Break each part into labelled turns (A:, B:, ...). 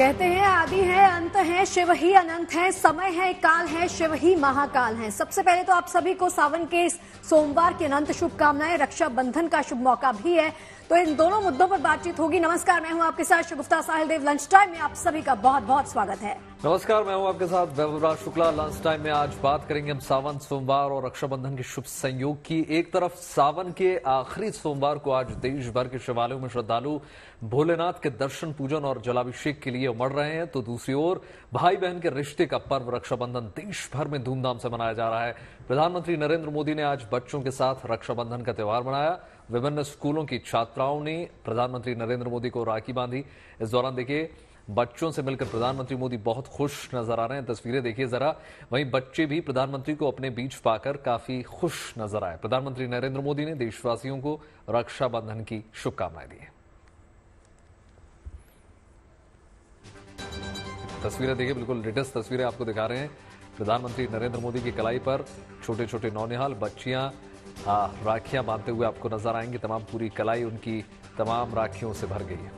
A: कहते हैं आदि है, अंत है, शिव ही अनंत है, समय है, काल है, शिव ही महाकाल है। सबसे पहले तो आप सभी को सावन के इस सोमवार की अनंत शुभकामनाएं। रक्षाबंधन का शुभ मौका भी है, तो इन दोनों मुद्दों पर बातचीत होगी। नमस्कार, मैं हूं आपके साथ शगुफ्ता साहिल देव। लंच टाइम में आप सभी का बहुत बहुत स्वागत है।
B: नमस्कार, मैं हूं आपके साथ वैभवराज शुक्ला। लंच टाइम में आज बात करेंगे हम सावन, सोमवार और रक्षाबंधन के शुभ संयोग की। एक तरफ सावन के आखिरी सोमवार को आज देश भर के शिवालयों में श्रद्धालु भोलेनाथ के दर्शन, पूजन और जलाभिषेक के लिए उमड़ रहे हैं, तो दूसरी ओर भाई बहन के रिश्ते का पर्व रक्षाबंधन देश भर में धूमधाम से मनाया जा रहा है। प्रधानमंत्री नरेंद्र मोदी ने आज बच्चों के साथ रक्षाबंधन का त्यौहार मनाया। विभिन्न स्कूलों की छात्राओं ने प्रधानमंत्री नरेंद्र मोदी को राखी बांधी। इस दौरान देखिए, बच्चों से मिलकर प्रधानमंत्री मोदी बहुत खुश नजर आ रहे हैं। तस्वीरें देखिए जरा। वहीं बच्चे भी प्रधानमंत्री को अपने बीच पाकर काफी खुश नजर आए। प्रधानमंत्री नरेंद्र मोदी ने देशवासियों को रक्षाबंधन की शुभकामनाएं दी हैं। तस्वीरें देखिए, बिल्कुल लेटेस्ट तस्वीरें आपको दिखा रहे हैं। प्रधानमंत्री नरेंद्र मोदी की कलाई पर छोटे छोटे नौनिहाल बच्चियां राखियां बांधते हुए आपको नजर आएंगी। तमाम पूरी कलाई उनकी तमाम राखियों से भर गई है।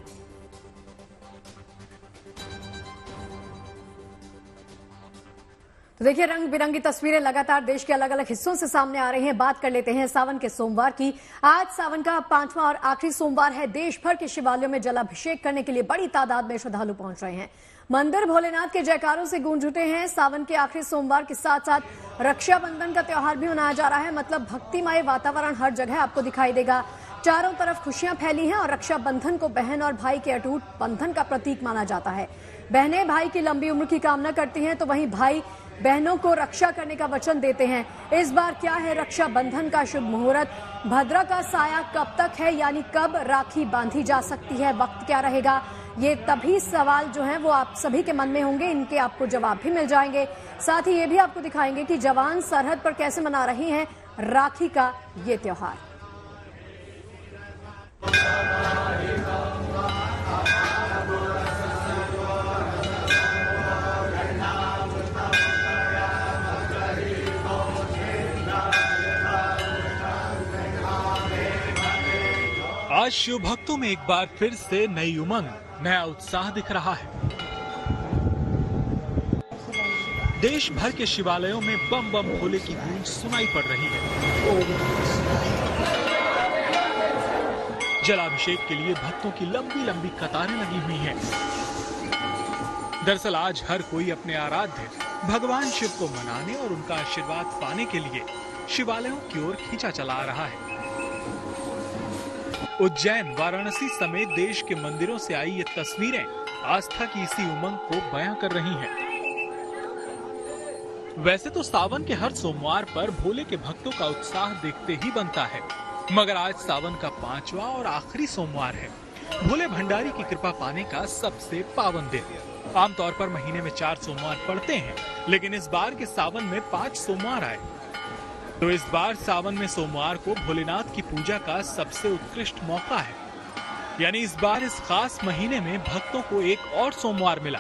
A: तो देखिए, रंग बिरंगी तस्वीरें लगातार देश के अलग अलग हिस्सों से सामने आ रही हैं। बात कर लेते हैं सावन के सोमवार की। आज सावन का 5वां और आखिरी सोमवार है। देश भर के शिवालयों में जलाभिषेक करने के लिए बड़ी तादाद में श्रद्धालु पहुंच रहे हैं। मंदिर भोलेनाथ के जयकारों से गूंज उठे हैं। सावन के आखिरी सोमवार के साथ साथ रक्षाबंधन का त्यौहार भी मनाया जा रहा है। मतलब भक्तिमय वातावरण हर जगह आपको दिखाई देगा। चारों तरफ खुशियां फैली हैं और रक्षाबंधन को बहन और भाई के अटूट बंधन का प्रतीक माना जाता है। बहनें भाई की लंबी उम्र की कामना करती हैं, तो वहीं भाई बहनों को रक्षा करने का वचन देते हैं। इस बार क्या है रक्षाबंधन का शुभ मुहूर्त? भद्रा का साया कब तक है, यानी कब राखी बांधी जा सकती है? वक्त क्या रहेगा? ये तभी सवाल जो हैं वो आप सभी के मन में होंगे। इनके आपको जवाब भी मिल जाएंगे। साथ ही ये भी आपको दिखाएंगे कि जवान सरहद पर कैसे मना रही हैं राखी का ये त्योहार।
C: आज शिव भक्तों में एक बार फिर से नई उमंग, नया उत्साह दिख रहा है। देश भर के शिवालयों में बम बम भोले की गूंज सुनाई पड़ रही है। जलाभिषेक के लिए भक्तों की लंबी लंबी कतारें लगी हुई हैं। दरअसल आज हर कोई अपने आराध्य भगवान शिव को मनाने और उनका आशीर्वाद पाने के लिए शिवालयों की ओर खींचा चला आ रहा है। उज्जैन, वाराणसी समेत देश के मंदिरों से आई ये तस्वीरें आस्था की इसी उमंग को बयां कर रही हैं। वैसे तो सावन के हर सोमवार पर भोले के भक्तों का उत्साह देखते ही बनता है, मगर आज सावन का 5वां और आखिरी सोमवार है। भोले भंडारी की कृपा पाने का सबसे पावन दिन। आमतौर पर महीने में 4 सोमवार पड़ते हैं, लेकिन इस बार के सावन में 5 सोमवार आए, तो इस बार सावन में सोमवार को भोलेनाथ की पूजा का सबसे उत्कृष्ट मौका है। यानी इस बार इस खास महीने में भक्तों को एक और सोमवार मिला,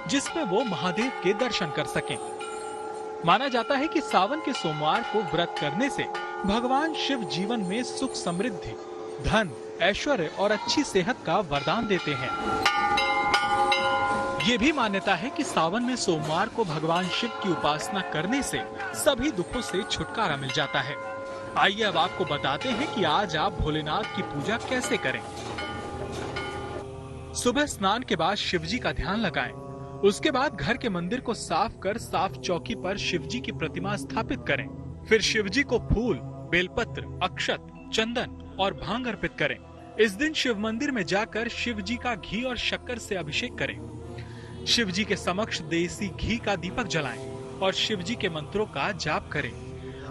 C: जिसमें वो महादेव के दर्शन कर सकें। माना जाता है कि सावन के सोमवार को व्रत करने से भगवान शिव जीवन में सुख, समृद्धि, धन, ऐश्वर्य और अच्छी सेहत का वरदान देते हैं। ये भी मान्यता है कि सावन में सोमवार को भगवान शिव की उपासना करने से सभी दुखों से छुटकारा मिल जाता है। आइए अब आपको बताते हैं कि आज आप भोलेनाथ की पूजा कैसे करें। सुबह स्नान के बाद शिवजी का ध्यान लगाएं। उसके बाद घर के मंदिर को साफ कर साफ चौकी पर शिवजी की प्रतिमा स्थापित करें। फिर शिवजी को फूल, बेलपत्र, अक्षत, चंदन और भांग अर्पित करें। इस दिन शिव मंदिर में जाकर शिवजी का घी और शक्कर से अभिषेक करें। शिवजी के समक्ष देसी घी का दीपक जलाएं और शिवजी के मंत्रों का जाप करें।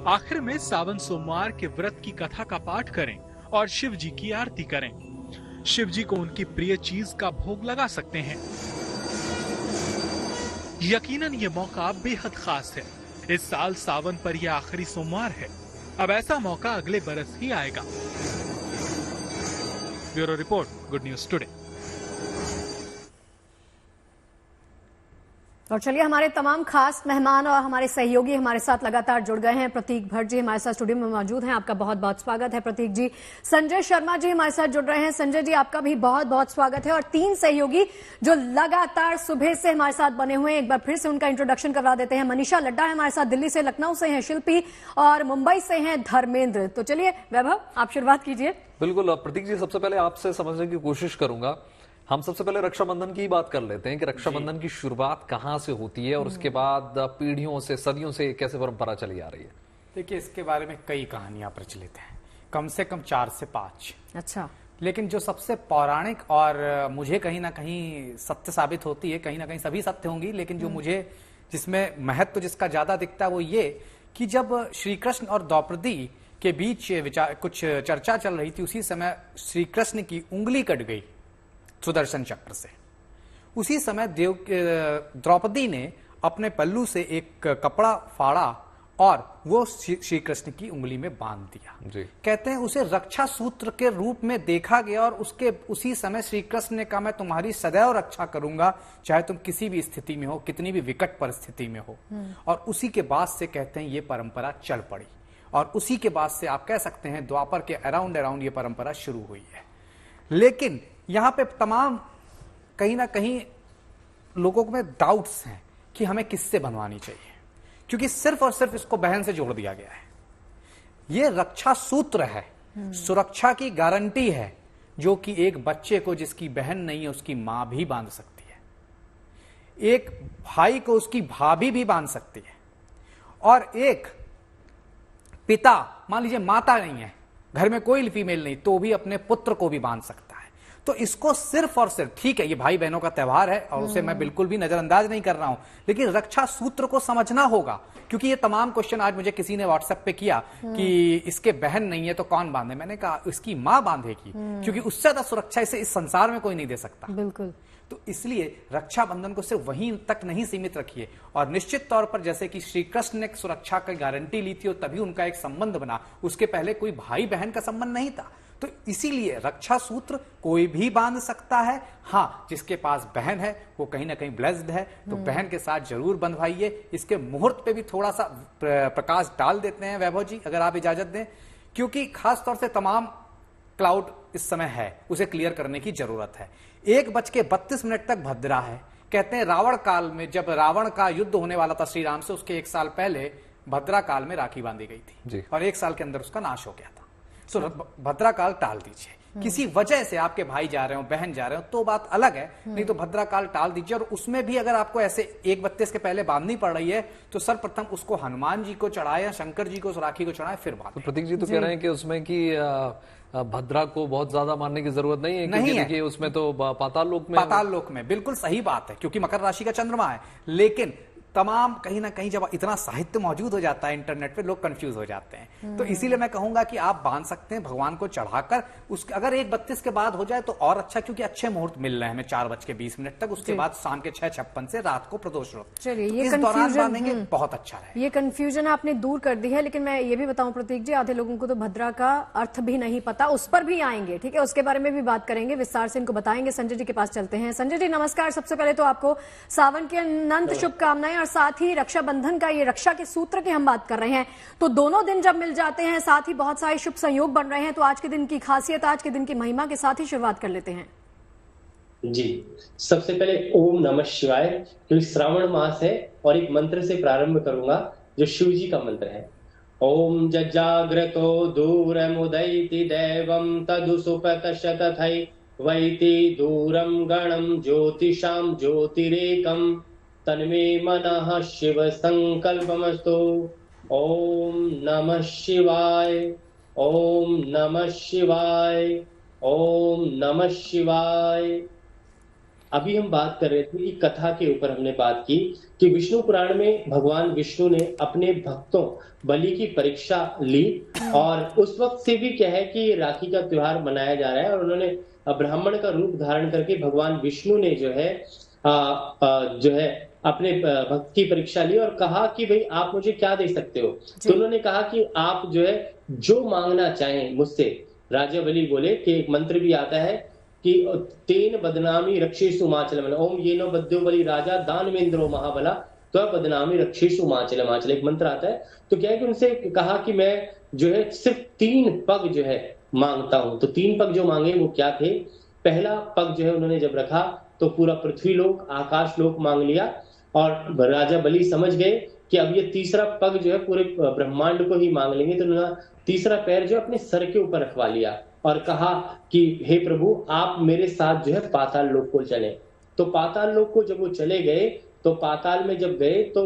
C: आखिर में सावन सोमवार के व्रत की कथा का पाठ करें और शिवजी की आरती करें। शिवजी को उनकी प्रिय चीज का भोग लगा सकते हैं। यकीनन ये मौका बेहद खास है। इस साल सावन पर यह आखिरी सोमवार है। अब ऐसा मौका अगले बरस ही आएगा। Bureau report, good news today.
A: और चलिए, हमारे तमाम खास मेहमान और हमारे सहयोगी हमारे साथ लगातार जुड़ गए हैं। प्रतीक भट्ट जी हमारे साथ स्टूडियो में मौजूद हैं, आपका बहुत बहुत स्वागत है प्रतीक जी। संजय शर्मा जी हमारे साथ जुड़ रहे हैं। संजय जी, आपका भी बहुत बहुत स्वागत है। और 3 सहयोगी जो लगातार सुबह से हमारे साथ बने हुए हैं, एक बार फिर से उनका इंट्रोडक्शन करवा देते हैं। मनीषा लड्डा है हमारे साथ, दिल्ली से, लखनऊ से हैं शिल्पी, और मुंबई से हैं धर्मेंद्र। तो चलिए वैभव, आप शुरुआत कीजिए।
B: बिल्कुल प्रतीक जी, सबसे पहले आपसे समझने की कोशिश करूंगा। हम सबसे पहले रक्षाबंधन की बात कर लेते हैं कि रक्षाबंधन की शुरुआत कहाँ से होती है और उसके बाद पीढ़ियों से, सदियों से कैसे परंपरा चली आ रही है।
D: देखिए, इसके बारे में कई कहानियां प्रचलित हैं, कम से कम 4 से 5।
A: अच्छा।
D: लेकिन जो सबसे पौराणिक और मुझे कहीं ना कहीं सत्य साबित होती है, कहीं ना कहीं सभी सत्य होंगी, लेकिन जो मुझे जिसमें महत्व जिसका ज्यादा दिखता है वो ये कि जब श्री कृष्ण और द्रौपदी के बीच कुछ चर्चा चल रही थी, उसी समय श्री कृष्ण की उंगली कट गई सुदर्शन चक्र से। उसी समय द्रौपदी ने अपने पल्लू से एक कपड़ा फाड़ा और वो श्री कृष्ण की उंगली में बांध दिया
B: जी।
D: कहते हैं उसे रक्षा सूत्र के रूप में देखा गया, और उसी समय श्री कृष्ण ने कहा, मैं तुम्हारी सदैव रक्षा करूंगा, चाहे तुम किसी भी स्थिति में हो, कितनी भी विकट परिस्थिति में हो। और उसी के बाद से कहते हैं ये परंपरा चल पड़ी, और उसी के बाद से आप कह सकते हैं द्वापर के अराउंड ये परंपरा शुरू हुई है। लेकिन यहां पे तमाम कहीं ना कहीं लोगों में डाउट्स हैं कि हमें किससे बनवानी चाहिए, क्योंकि सिर्फ और सिर्फ इसको बहन से जोड़ दिया गया है। ये रक्षा सूत्र है, सुरक्षा की गारंटी है, जो कि एक बच्चे को जिसकी बहन नहीं है उसकी मां भी बांध सकती है, एक भाई को उसकी भाभी भी बांध सकती है, और एक पिता, मान लीजिए माता नहीं है, घर में कोई फीमेल नहीं, तो भी अपने पुत्र को भी बांध सकता है। तो इसको सिर्फ और सिर्फ, ठीक है ये भाई बहनों का त्यौहार है और उसे मैं बिल्कुल भी नजरअंदाज नहीं कर रहा हूं, लेकिन रक्षा सूत्र को समझना होगा, क्योंकि ये तमाम क्वेश्चन आज मुझे किसी ने व्हाट्सएप पे किया कि इसके बहन नहीं है तो कौन बांधे। मैंने कहा इसकी मां बांधेगी, क्योंकि उससे ज्यादा सुरक्षा इसे इस संसार में कोई नहीं दे सकता।
A: बिल्कुल।
D: तो इसलिए रक्षाबंधन को सिर्फ वहीं तक नहीं सीमित रखिए, और निश्चित तौर पर जैसे कि श्री कृष्ण ने सुरक्षा की गारंटी ली थी और तभी उनका एक संबंध बना, उसके पहले कोई भाई बहन का संबंध नहीं था। तो इसीलिए रक्षा सूत्र कोई भी बांध सकता है। हाँ, जिसके पास बहन है वो कहीं ना कहीं ब्लेस्ड है, तो बहन के साथ जरूर बंधवाइए। इसके मुहूर्त पे भी थोड़ा सा प्रकाश डाल देते हैं वैभव जी, अगर आप इजाजत दें, क्योंकि खासतौर से तमाम क्लाउड इस समय है, उसे क्लियर करने की जरूरत है। 1:32 तक भद्रा है। कहते हैं रावण काल में, जब रावण का युद्ध होने वाला था श्री राम से, उसके 1 साल पहले भद्रा काल में राखी बांधी गई थी
B: जी।
D: और 1 साल के अंदर उसका नाश हो गया था। सो भद्रा काल टाल दीजिए। किसी वजह से आपके भाई जा रहे हो, बहन जा रहे हो, तो बात अलग है, नहीं तो भद्रा काल टाल दीजिए। और उसमें भी अगर आपको ऐसे 1:32 के पहले बांधनी पड़ रही है, तो सर्वप्रथम उसको हनुमान जी को चढ़ाए या शंकर जी को उस राखी को चढ़ाए, फिर बांधे।
B: तो प्रतीक जी तो कह रहे हैं कि उसमें कि भद्रा को बहुत ज्यादा मानने की जरूरत नहीं है, क्योंकि देखिए उसमें तो पाताल लोक में
D: बिल्कुल सही बात है, क्योंकि मकर राशि का चंद्रमा है। लेकिन तमाम कहीं ना कहीं जब इतना साहित्य मौजूद हो जाता है इंटरनेट पे, लोग कंफ्यूज हो जाते हैं। तो इसीलिए मैं कहूंगा कि आप बांध सकते हैं भगवान को चढ़ाकर। अगर 1:32 के बाद हो जाए तो और अच्छा, क्योंकि अच्छे मुहूर्त मिल रहे हैं हमें 4:20 तक, उसके बाद शाम के 6:56 से रात को प्रदोष होता।
A: चलिए,
D: तो
A: ये
D: इस दौरान बांधेंगे
A: कंफ्यूजन
D: बहुत अच्छा है।
A: ये कंफ्यूजन आपने दूर कर दी है। लेकिन मैं ये भी बताऊं प्रतीक जी, आधे लोगों को तो भद्रा का अर्थ भी नहीं पता, उस पर भी आएंगे, ठीक है, उसके बारे में भी बात करेंगे, विस्तार से इनको बताएंगे। संजय जी के पास चलते हैं। संजय जी नमस्कार। सबसे पहले तो आपको सावन की अनंत शुभकामनाएं, और साथ ही रक्षाबंधन का, ये रक्षा के सूत्र की हम बात कर रहे हैं, तो दोनों दिन जब मिल जाते हैं, साथ ही बहुत सारे शुभ संयोग बन रहे हैं, तो आज के दिन की खासियत, आज के दिन की महिमा के साथ ही शुरुआत कर लेते हैं।
E: जी, सबसे पहले ओम नमः शिवाय, क्योंकि श्रावण मास है, और एक मंत्र से प्रारंभ करूंगा जो शिव जी का मंत्र है। ओम जजाग्रतो दूरमुदैति दैवं तदुसुपतश तथै वैति दूरम गणम ज्योतिषाम ज्योतिरेकम तन्मे मनः शिव संकल्पमस्तु। ओम नमः शिवाय, ओम नमः शिवाय, ओम नमः शिवाय। अभी हम बात कर रहे थे कि कथा के ऊपर हमने बात की कि विष्णु पुराण में भगवान विष्णु ने अपने भक्तों बलि की परीक्षा ली, और उस वक्त से भी क्या है कि राखी का त्योहार मनाया जा रहा है, और उन्होंने ब्राह्मण का रूप धारण करके भगवान विष्णु ने जो है अपने भक्त की परीक्षा ली और कहा कि भाई आप मुझे क्या दे सकते हो। तो उन्होंने कहा कि आप जो है जो मांगना चाहें मुझसे। राजा बलि बोले कि एक मंत्र भी आता है कि तेन बदनामी रक्षेषु माचलम, ओम येनो बद्यो बलि राजा दानवेंद्रो महाबला तो बदनामी रक्षेषु माचलम, माचल एक मंत्र आता है। तो क्या है कि उनसे कहा कि मैं जो है सिर्फ 3 पग जो है मांगता हूं। तो 3 पग जो मांगे वो क्या थे? पहला पग जो है उन्होंने जब रखा तो पूरा पृथ्वी लोक आकाश लोक मांग लिया, और राजा बलि समझ गए कि अब ये तीसरा पग जो है पूरे ब्रह्मांड को ही मांग लेंगे। तो उन्होंने तीसरा पैर जो अपने सर के ऊपर रखवा लिया और कहा कि हे प्रभु आप मेरे साथ जो है पाताल लोक को चले। तो पाताल लोक को जब वो चले गए तो पाताल में जब गए तो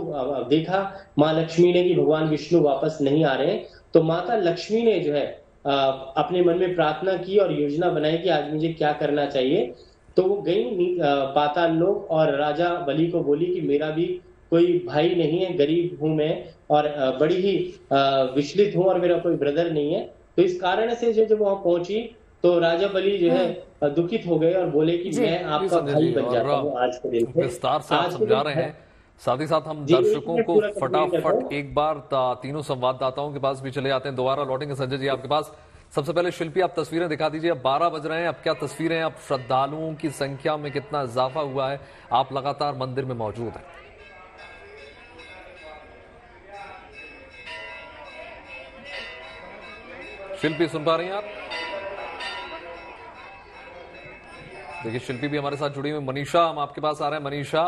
E: देखा माँ लक्ष्मी ने कि भगवान विष्णु वापस नहीं आ रहे हैं। तो माता लक्ष्मी ने जो है अपने मन में प्रार्थना की और योजना बनाई कि आज मुझे क्या करना चाहिए। तो वो गई पाताल लोक और राजा बलि को बोली कि मेरा भी कोई भाई नहीं है, गरीब हूं मैं और बड़ी ही विचलित हूं और मेरा कोई ब्रदर नहीं है। तो इस कारण से जो जब वहां पहुंची तो राजा बलि जो है दुखित हो गए और बोले कि मैं आपका भाई बन जाता हूं आज के दिन से।
B: विस्तार से आप समझा रहे हैं। साथ ही साथ हम दर्शकों को फटाफट एक बार तीनों संवाददाताओं के पास भी चले जाते हैं, दोबारा लौटेंगे संजय जी आपके पास। सबसे पहले शिल्पी आप तस्वीरें दिखा दीजिए। अब 12 बज रहे हैं, अब क्या तस्वीरें हैं, अब श्रद्धालुओं की संख्या में कितना इजाफा हुआ है? आप लगातार मंदिर में मौजूद हैं। शिल्पी सुन पा रही हैं आप? देखिए शिल्पी भी हमारे साथ जुड़ी हुई। मनीषा हम आपके पास आ रहे हैं। मनीषा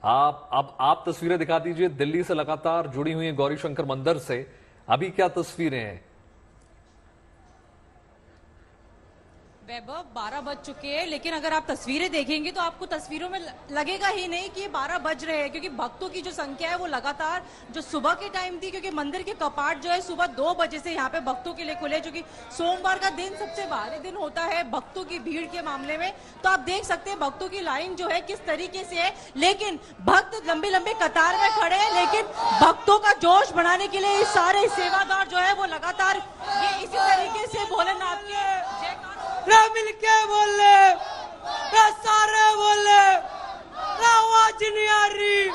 B: आप तस्वीरें दिखा दीजिए। दिल्ली से लगातार जुड़ी हुई हैं गौरी शंकर मंदिर से, अभी क्या तस्वीरें हैं?
F: वैभव 12 बज चुके हैं, लेकिन अगर आप तस्वीरें देखेंगे तो आपको तस्वीरों में लगेगा ही नहीं कि 12 बज रहे हैं, क्योंकि भक्तों की जो संख्या है वो लगातार जो सुबह के टाइम थी, क्योंकि मंदिर के कपाट जो है सुबह 2 बजे से यहाँ पे भक्तों के लिए खुले, क्योंकि सोमवार का दिन सबसे भारी दिन होता है भक्तों की भीड़ के मामले में। तो आप देख सकते हैं भक्तों की लाइन जो है किस तरीके से है, लेकिन भक्त लंबी लंबी कतार में खड़े हैं। लेकिन भक्तों का जोश बढ़ाने के लिए सारे सेवादार जो है वो लगातार ये इसी तरीके से भोलेनाथ के
G: मिल के बोल ले, सारे बोल ले, आवाज नहीं आ रही,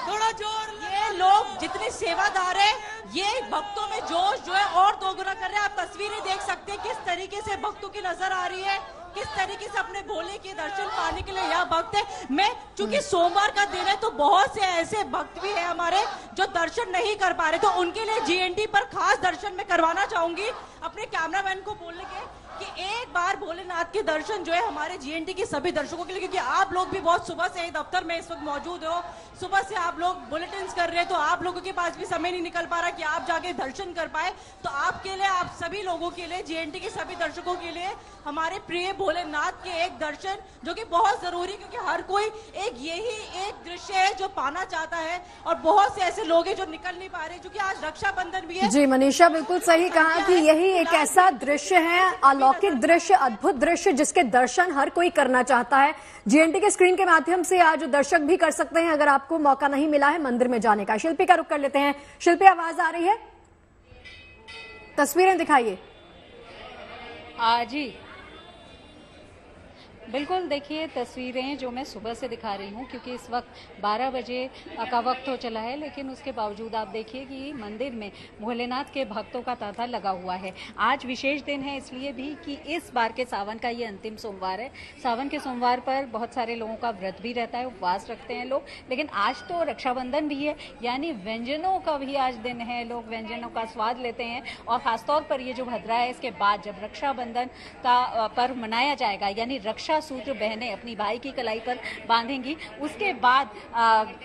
G: थोड़ा जोर।
F: ये लोग जितने सेवादार है ये भक्तों में जोश जो है और दोगुना कर रहे हैं। आप तस्वीरें देख सकते हैं किस तरीके से भक्तों की नजर आ रही है, किस तरीके से अपने भोले के दर्शन पाने के लिए यहाँ भक्त है। मैं चूंकि सोमवार का दिन है तो बहुत से ऐसे भक्त भी है हमारे जो दर्शन नहीं कर पा रहे, तो उनके लिए जीएनटी पर खास दर्शन में करवाना चाहूंगी अपने कैमरामैन को बोलने के कि एक बार भोलेनाथ के दर्शन जो है हमारे जीएनटी के सभी दर्शकों के लिए, क्योंकि आप लोग भी बहुत सुबह से दफ्तर में इस वक्त मौजूद हो, सुबह से आप लोग बुलेटिन कर रहे हैं, तो आप लोगों के पास भी समय नहीं निकल पा रहा कि आप जाके दर्शन कर पाए। तो आपके लिए, आप सभी लोगों के लिए, जीएनटी के सभी दर्शकों के लिए हमारे प्रिय भोलेनाथ के एक दर्शन जो कि बहुत जरूरी, क्योंकि हर कोई यही एक दृश्य है जो पाना चाहता है और बहुत से ऐसे लोग हैं जो निकल नहीं पा रहे, क्योंकि आज रक्षाबंधन भी है।
A: जी मनीषा, बिल्कुल सही कहा कि यही एक ऐसा दृश्य है, अलौकिक दृश्य, अद्भुत दृश्य जिसके दर्शन हर कोई करना चाहता है। जीएनटी के स्क्रीन के माध्यम से आज दर्शक भी कर सकते हैं अगर आपको मौका नहीं मिला है मंदिर में जाने का। शिल्पी का रुख कर लेते हैं। शिल्पी, आवाज आ रही है? तस्वीरें दिखाइए।
H: जी बिल्कुल, देखिए तस्वीरें जो मैं सुबह से दिखा रही हूँ, क्योंकि इस वक्त 12 बजे का वक्त हो चला है, लेकिन उसके बावजूद आप देखिए कि मंदिर में भोलेनाथ के भक्तों का तांता लगा हुआ है। आज विशेष दिन है इसलिए भी कि इस बार के सावन का ये अंतिम सोमवार है। सावन के सोमवार पर बहुत सारे लोगों का व्रत भी रहता है, उपवास रखते हैं लोग, लेकिन आज तो रक्षाबंधन भी है, यानी व्यंजनों का भी आज दिन है। लोग व्यंजनों का स्वाद लेते हैं और खासतौर पर ये जो भद्रा है, इसके बाद जब रक्षाबंधन का पर्व मनाया जाएगा, यानी रक्षा सूत्र बहनें अपनी भाई की कलाई पर बांधेंगी, उसके बाद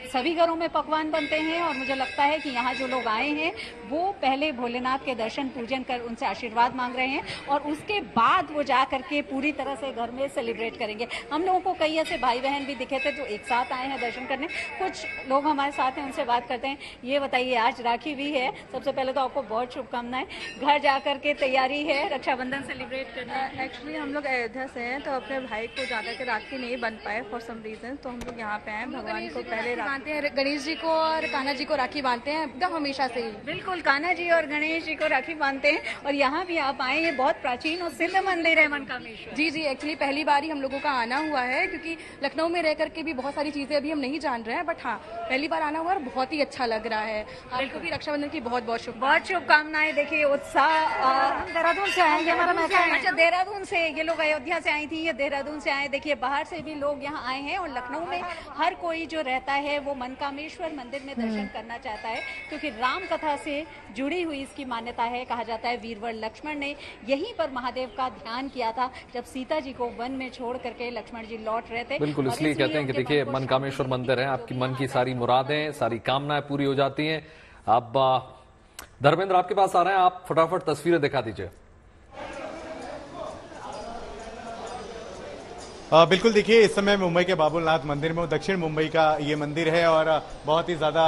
H: सभी घरों में पकवान बनते हैं। और मुझे लगता है कि यहाँ जो लोग आए हैं वो पहले भोलेनाथ के दर्शन पूजन कर उनसे आशीर्वाद मांग रहे हैं और उसके बाद वो जा करके पूरी तरह से घर में सेलिब्रेट करेंगे। हम लोगों को कई ऐसे भाई बहन भी दिखे थे जो एक साथ आए हैं दर्शन करने। कुछ लोग हमारे साथ हैं, उनसे बात करते हैं। ये बताइए, आज राखी भी है, सबसे पहले तो आपको बहुत शुभकामनाएं। घर जा करके तैयारी है रक्षाबंधन सेलिब्रेट करना।
I: एक्चुअली हम लोग अयोध्या से हैं, तो अपने भाई भाई को जाकर के राखी नहीं बन पाए फॉर सम रीजन, तो हम लोग यहाँ पे आए भगवान को पहले
J: बांधते हैं। गणेश जी को और कान्हा जी को राखी बांधते हैं एकदम हमेशा से ही।
H: बिल्कुल, कान्हा जी और गणेश जी को राखी बांधते हैं। और यहाँ भी आप आए, ये बहुत प्राचीन और सिद्ध मंदिर है मनकामेश्वर।
J: जी जी, एक्चुअली पहली बार ही हम लोगों का आना हुआ है, क्योंकि लखनऊ में रह करके भी बहुत सारी चीजें अभी हम नहीं जान रहे हैं, बट हाँ पहली बार आना हुआ और बहुत ही अच्छा लग रहा है। आपको भी रक्षाबंधन की बहुत बहुत
H: शुभकामनाएं। देखिए उत्साह, देहरादून से आए, हमारा अच्छा देहरादून से, ये लोग अयोध्या से आई थी, ये देहरादून से आए। देखिए बाहर से भी लोग यहाँ आए हैं और लखनऊ में हर कोई जो रहता है वो मनकामेश्वर मंदिर में दर्शन करना चाहता है, क्योंकि राम कथा से जुड़ी हुई इसकी मान्यता है। कहा जाता है वीरवर लक्ष्मण ने यहीं पर महादेव का ध्यान किया था जब सीता जी को वन में छोड़ करके लक्ष्मण जी लौट रहे थे।
B: बिल्कुल, इसलिए कहते हैं कि देखिए मनकामेश्वर मंदिर है, आपकी मन की सारी मुरादें, सारी कामनाएं पूरी हो जाती हैं। अब धर्मेंद्र आपके पास आ रहे हैं, आप फटाफट तस्वीरें दिखा दीजिए।
K: बिल्कुल, देखिए इस समय मुंबई के बाबुलनाथ मंदिर में, दक्षिण मुंबई का ये मंदिर है और बहुत ही ज्यादा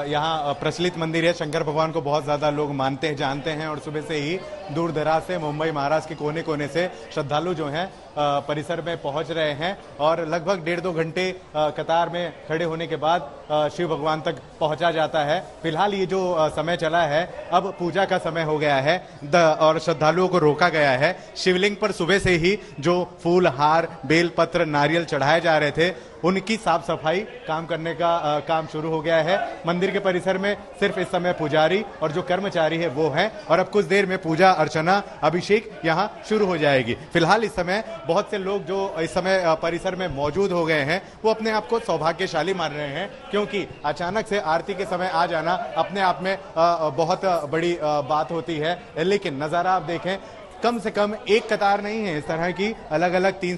K: यहाँ प्रचलित मंदिर है। शंकर भगवान को बहुत ज्यादा लोग मानते हैं, जानते हैं और सुबह से ही दूर दराज से मुंबई महाराष्ट्र के कोने कोने से श्रद्धालु जो हैं परिसर में पहुंच रहे हैं और लगभग 1.5-2 घंटे कतार में खड़े होने के बाद शिव भगवान तक पहुंचा जाता है। फिलहाल ये जो समय चला है, अब पूजा का समय हो गया है और श्रद्धालुओं को रोका गया है। शिवलिंग पर सुबह से ही जो फूल, हार, बेलपत्र, नारियल चढ़ाए जा रहे थे, उनकी साफ सफाई काम करने का काम शुरू हो गया है। मंदिर के परिसर में सिर्फ इस समय पुजारी और जो कर्मचारी है वो हैं और अब कुछ देर में पूजा अर्चना, अभिषेक यहाँ शुरू हो जाएगी। फिलहाल इस समय बहुत से लोग जो इस समय परिसर में मौजूद हो गए हैं वो अपने आप को सौभाग्यशाली मान रहे हैं, क्योंकि अचानक से आरती के समय आ जाना अपने आप में बहुत बड़ी बात होती है। लेकिन नजारा आप देखें, कम से कम एक कतार नहीं है, इस तरह की अलग अलग 3